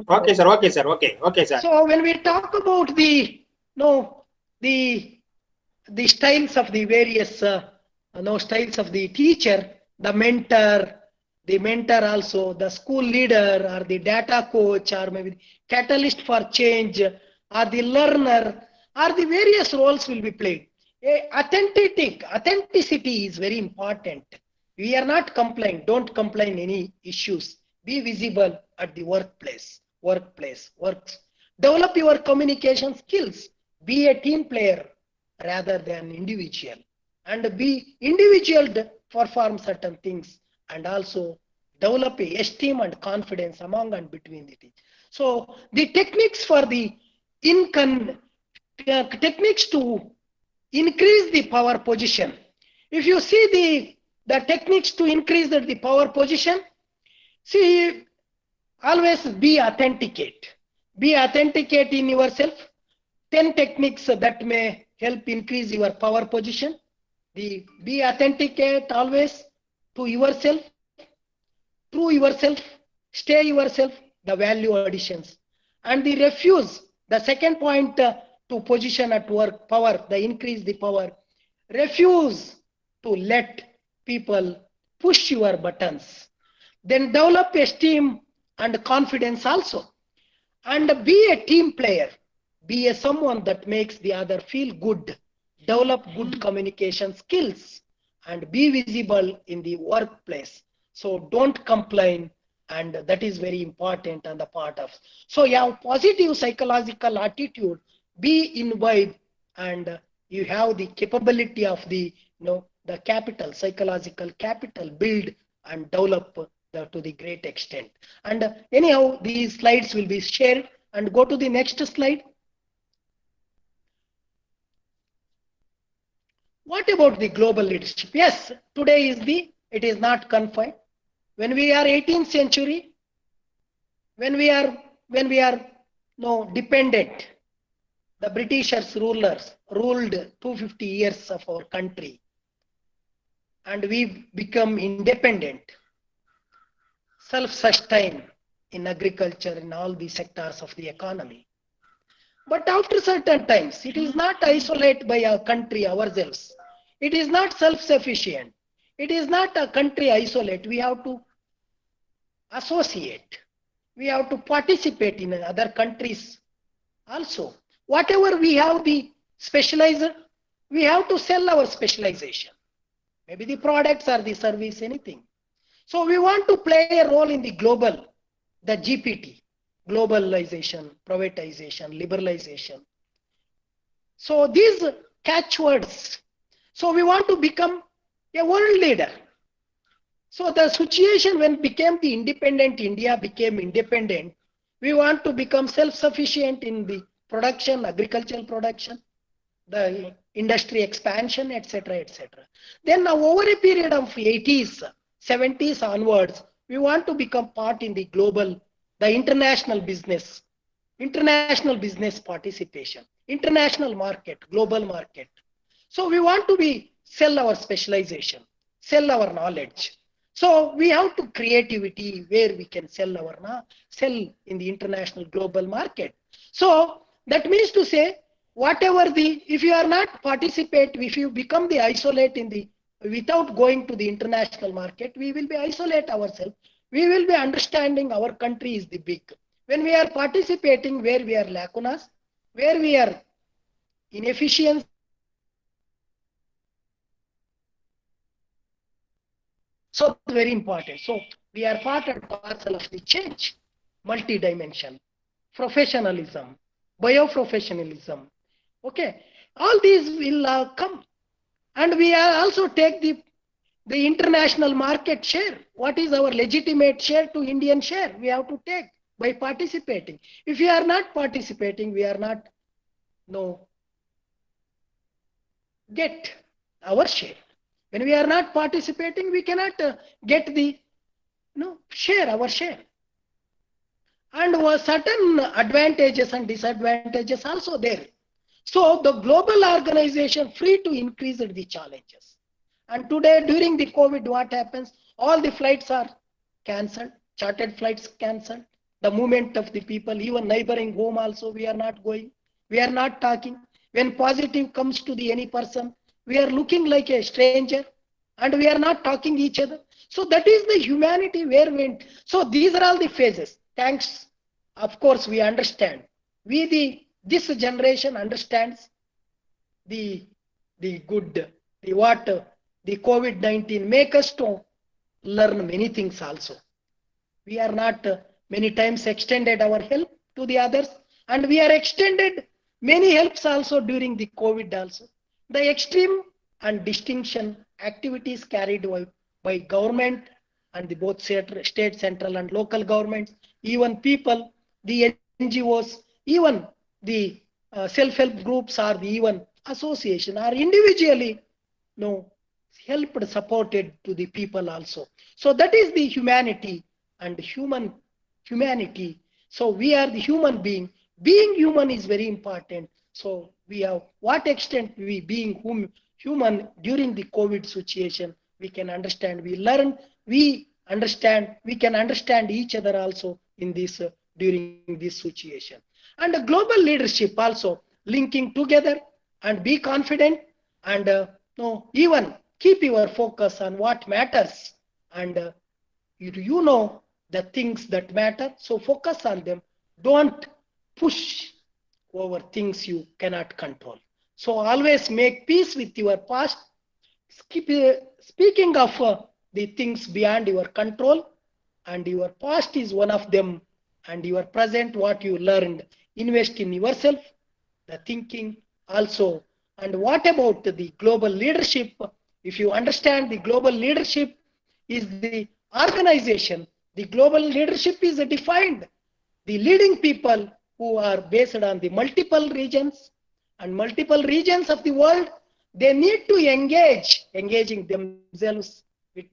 Okay, sir. Okay, sir. Okay, sir. So when we talk about the styles of the various styles of the teacher, the mentor also, the school leader or the data coach or maybe catalyst for change or the learner or the various roles will be played. Authenticity is very important. We are not complying. Don't complain any issues. Be visible at the works. Develop your communication skills. Be a team player rather than individual, and be individual to perform certain things, and also develop a esteem and confidence among and between the team. So the techniques for the techniques to increase the power position. If you see the techniques to increase the power position, see, always be authenticate. Be authenticate in yourself. 10 techniques that may help increase your power position. Be authenticate always to yourself, true yourself, stay yourself, the value additions. And the refuse, the second point to position at work, power, the increase the power. Refuse to let people push your buttons. Then develop esteem and confidence also. And be a team player. Be a someone that makes the other feel good. Develop good communication skills and be visible in the workplace. So don't complain, and that is very important on the part of. So you have positive psychological attitude, be involved, and you have the capability of the the capital, psychological capital, build and develop to the great extent. And anyhow, these slides will be shared, and go to the next slide. What about the global leadership? Yes, today it is not confined. When we are 18th century, when we are no dependent, the Britishers rulers ruled 250 years of our country, and we become independent, self-sustained in agriculture, in all the sectors of the economy. But after certain times, it is not isolated by our country ourselves. It is not self-sufficient. It is not a country isolate. We have to associate. We have to participate in other countries also. Whatever we have the specializer, we have to sell our specialization. Maybe the products or the service, anything. So we want to play a role in the global, the GPT, globalization, privatization, liberalization. So these catchwords. So we want to become a world leader. So the situation when became the independent, India became independent, we want to become self-sufficient in the production, agricultural production, the industry expansion, etc., etc. Then now over a period of 80s, 70s onwards, we want to become part in the global, the international business participation, international market, global market. So we want to be sell our specialization, sell our knowledge. So we have to creativity where we can sell in the international global market. So that means to say, whatever if you are not participate, if you become the isolate in the without going to the international market, we will be isolate ourselves. We will be understanding our country is the big. When we are participating, where we are lacunas, where we are inefficient. So very important. So we are part and parcel of the change, multi-dimension, professionalism, bioprofessionalism. Okay, all these will come, and we are also take the international market share. What is our legitimate share to Indian share? We have to take by participating. If we are not participating, we are not get our share. When we are not participating, we cannot get the share, our share. And certain advantages and disadvantages also there. So the global organization free to increase the challenges. And today during the COVID, what happens? All the flights are cancelled, chartered flights cancelled. The movement of the people, even neighboring home also, we are not going. We are not talking. When positive comes to any person, we are looking like a stranger and we are not talking each other. So that is the humanity where we went. So these are all the phases. Thanks. Of course, we understand. This generation understands the good, the COVID-19 make us to learn many things also. We are not many times extended our help to the others, and we are extended many helps also during the COVID also. The extreme and distinction activities carried by government and the both state, central and local governments, even people, the NGOs, even the self-help groups or the even association are individually helped, supported to the people also. So that is the humanity and humanity. So we are the human being. Being human is very important. So we have what extent we being human during the COVID situation, we can understand, we learn, we understand, we can understand each other also in this during this situation. And the global leadership also linking together and be confident and even keep your focus on what matters, and you know the things that matter, so focus on them. Don't push over things you cannot control. So always make peace with your past. Speaking of the things beyond your control, and your past is one of them, and your present, what you learned, invest in yourself, the thinking also. And what about the global leadership? If you understand the global leadership is the organization, the global leadership is defined. The leading people who are based on the multiple regions and multiple regions of the world, they need to engaging themselves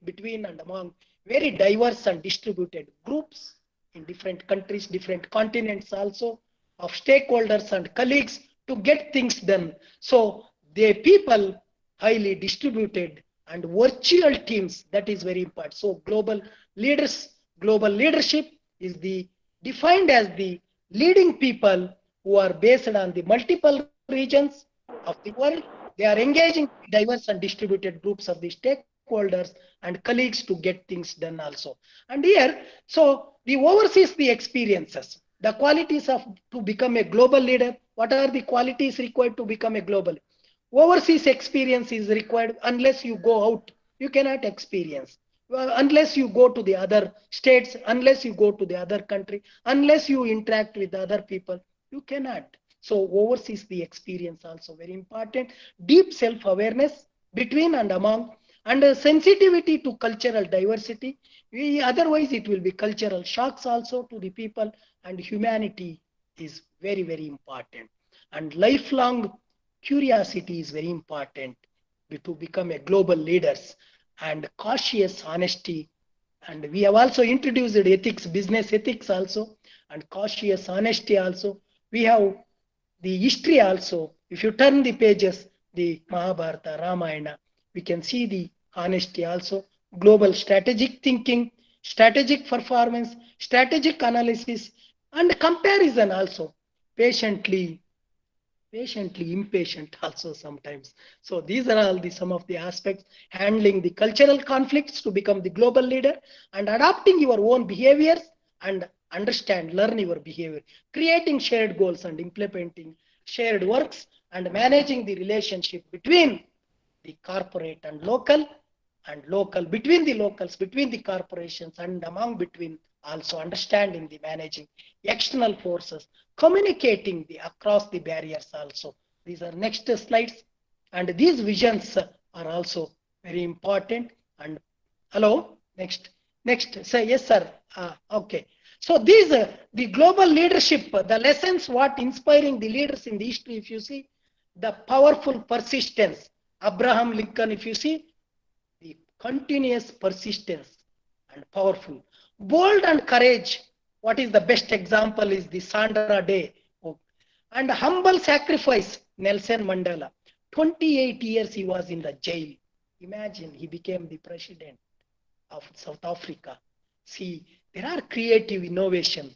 between and among very diverse and distributed groups in different countries, different continents also, of stakeholders and colleagues to get things done. So the people highly distributed and virtual teams, that is very important. So global leadership is the defined as the leading people who are based on the multiple regions of the world. They are engaging diverse and distributed groups of the stakeholders and colleagues to get things done also. And here, so the oversees the experiences, the qualities of to become a global leader. What are the qualities required to become a global? Overseas experience is required. Unless you go out, you cannot experience. Well, unless you go to the other states, unless you go to the other country, unless you interact with other people, you cannot. So overseas the experience also very important. Deep self-awareness between and among, and a sensitivity to cultural diversity. Otherwise it will be cultural shocks also to the people, and humanity is very, very important. And lifelong curiosity is very important to become a global leaders, and cautious honesty. And we have also introduced ethics, business ethics also, and cautious honesty also. We have the history also. If you turn the pages, the Mahabharata, Ramayana, we can see the honesty also. Global strategic thinking, strategic performance, strategic analysis, and comparison also. Patiently impatient also sometimes. So these are all the some of the aspects. Handling the cultural conflicts to become the global leader, and adapting your own behaviors and learn your behavior, creating shared goals and implementing shared works, and managing the relationship between the corporate and local, and local between the locals, between the corporations, and among between, also understanding the managing external forces, communicating the across the barriers also. These are next slides, and these visions are also very important. And hello, next say yes sir. Okay, so these the global leadership, the lessons what inspiring the leaders in the history. If you see the powerful persistence, Abraham Lincoln, if you see the continuous persistence and powerful, bold and courage. What is the best example is the Sandra Day. And humble sacrifice, Nelson Mandela. 28 years he was in the jail. Imagine, he became the president of South Africa. See, there are creative innovation.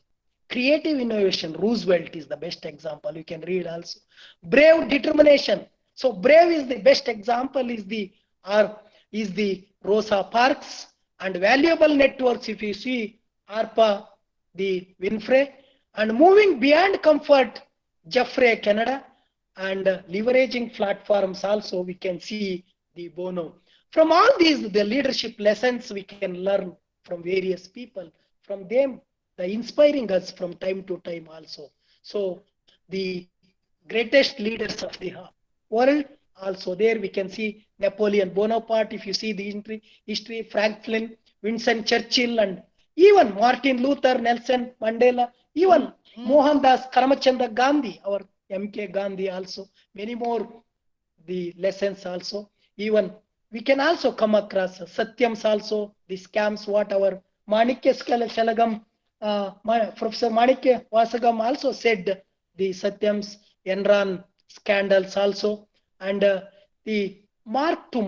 Roosevelt is the best example. You can read also. Brave determination. So brave is the best example is the Rosa Parks. And valuable networks, if you see ARPA, the Winfrey, and moving beyond comfort, Jeffrey Canada, and leveraging platforms also, we can see the Bono. From all these, the leadership lessons we can learn from various people, from them, the inspiring us from time to time also. So the greatest leaders of the world, also there we can see Napoleon Bonaparte, if you see the history, Franklin, Winston Churchill, and even Martin Luther, Nelson Mandela, even Mohandas Karamchand Gandhi, our MK Gandhi also, many more the lessons also. Even we can also come across Satyams also, the scams what our Manikya Shalagam, Professor Manikya Vasagam also said, the Satyams, Enron scandals also, and the mark to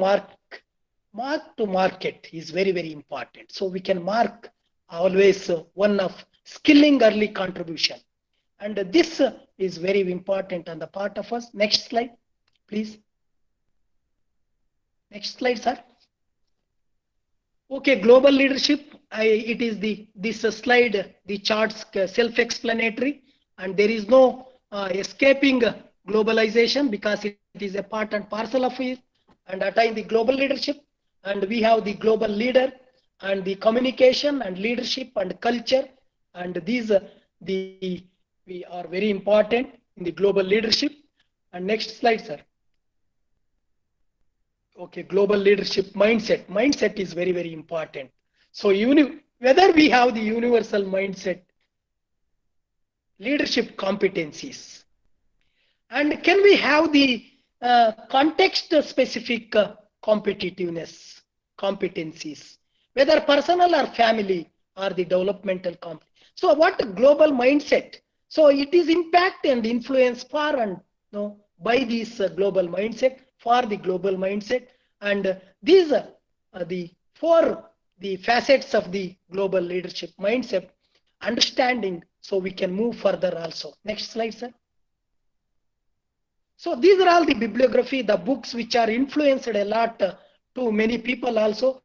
market is very, very important. So we can mark always one of skilling early contribution. And this is very important on the part of us. Next slide, please. Next slide, sir. Okay, global leadership. It is this slide, the charts self-explanatory, and there is no escaping globalization, because it is a part and parcel of it, and attain the global leadership. And we have the global leader, and the communication and leadership and culture, and these we are very important in the global leadership. And next slide, sir. Okay, global leadership mindset. Mindset is very, very important. So whether we have the universal mindset, leadership competencies, and can we have the context specific competitiveness, competencies, whether personal or family or the developmental So what global mindset? So it is impact and influence for and by this global mindset, for the global mindset, and these are the four the facets of the global leadership mindset understanding, so we can move further also. Next slide, sir. So these are all the bibliography, the books which are influenced a lot to many people also.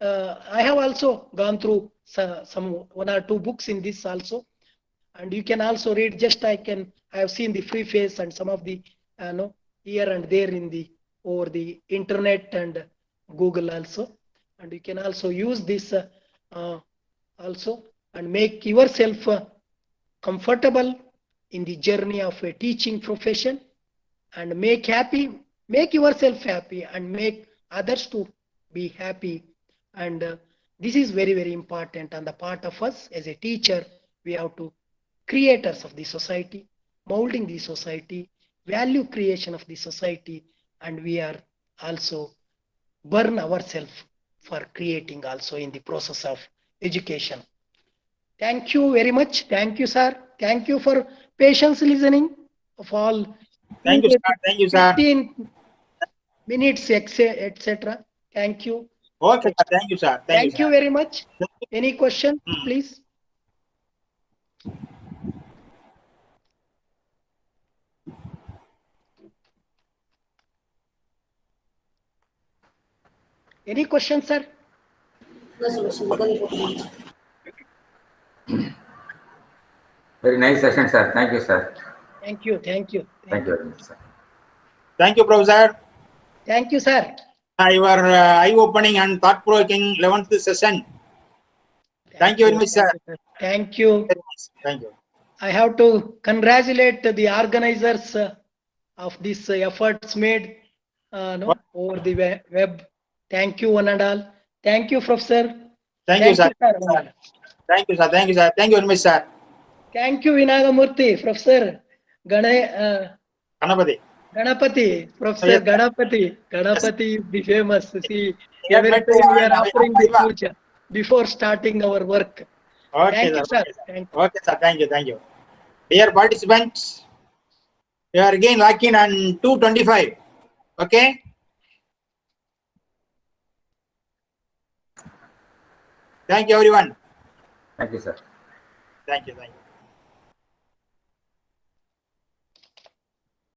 I have also gone through some one or two books in this also, and you can also read. Just I have seen the preface and some of the here and there in the over the internet and Google also, and you can also use this also and make yourself comfortable in the journey of a teaching profession, and make yourself happy and make others to be happy. And this is very, very important on the part of us as a teacher. We have to creators of the society, molding the society, value creation of the society, and we are also burn ourselves for creating also in the process of education. Thank you very much. Thank you, sir. Thank you for patience listening of all. Thank you, sir. Thank you, sir. 15 minutes, etc. Thank you. Okay, sir. Thank you, sir. Thank you sir. very much. Any question, please? Any question, sir? Very nice session, sir. Thank you, sir. Thank you. Thank you. Thank you very much, sir. Thank you, Professor. Thank you, sir. Your eye-opening and thought-provoking 11th session. Thank you very much, sir. Thank you. Thank you. I have to congratulate the organizers of this efforts made over the web. Thank you, one and all. Thank you, Professor. Thank you, sir. Thank you, sir. Thank you, sir. Thank you very much, sir. Thank you, Vinagamurthy, Professor Ganapati, Professor Yes, Ganapati. Ganapati is the famous. See, Yeah, every but, time we are offering the Viva. puja before starting our work. Okay, Thank you, sir. Thank you. Okay, sir. Thank you. Thank you. Dear participants, you are again locking on 2:25. Okay. Thank you, everyone. Thank you, sir. Thank you. Thank you.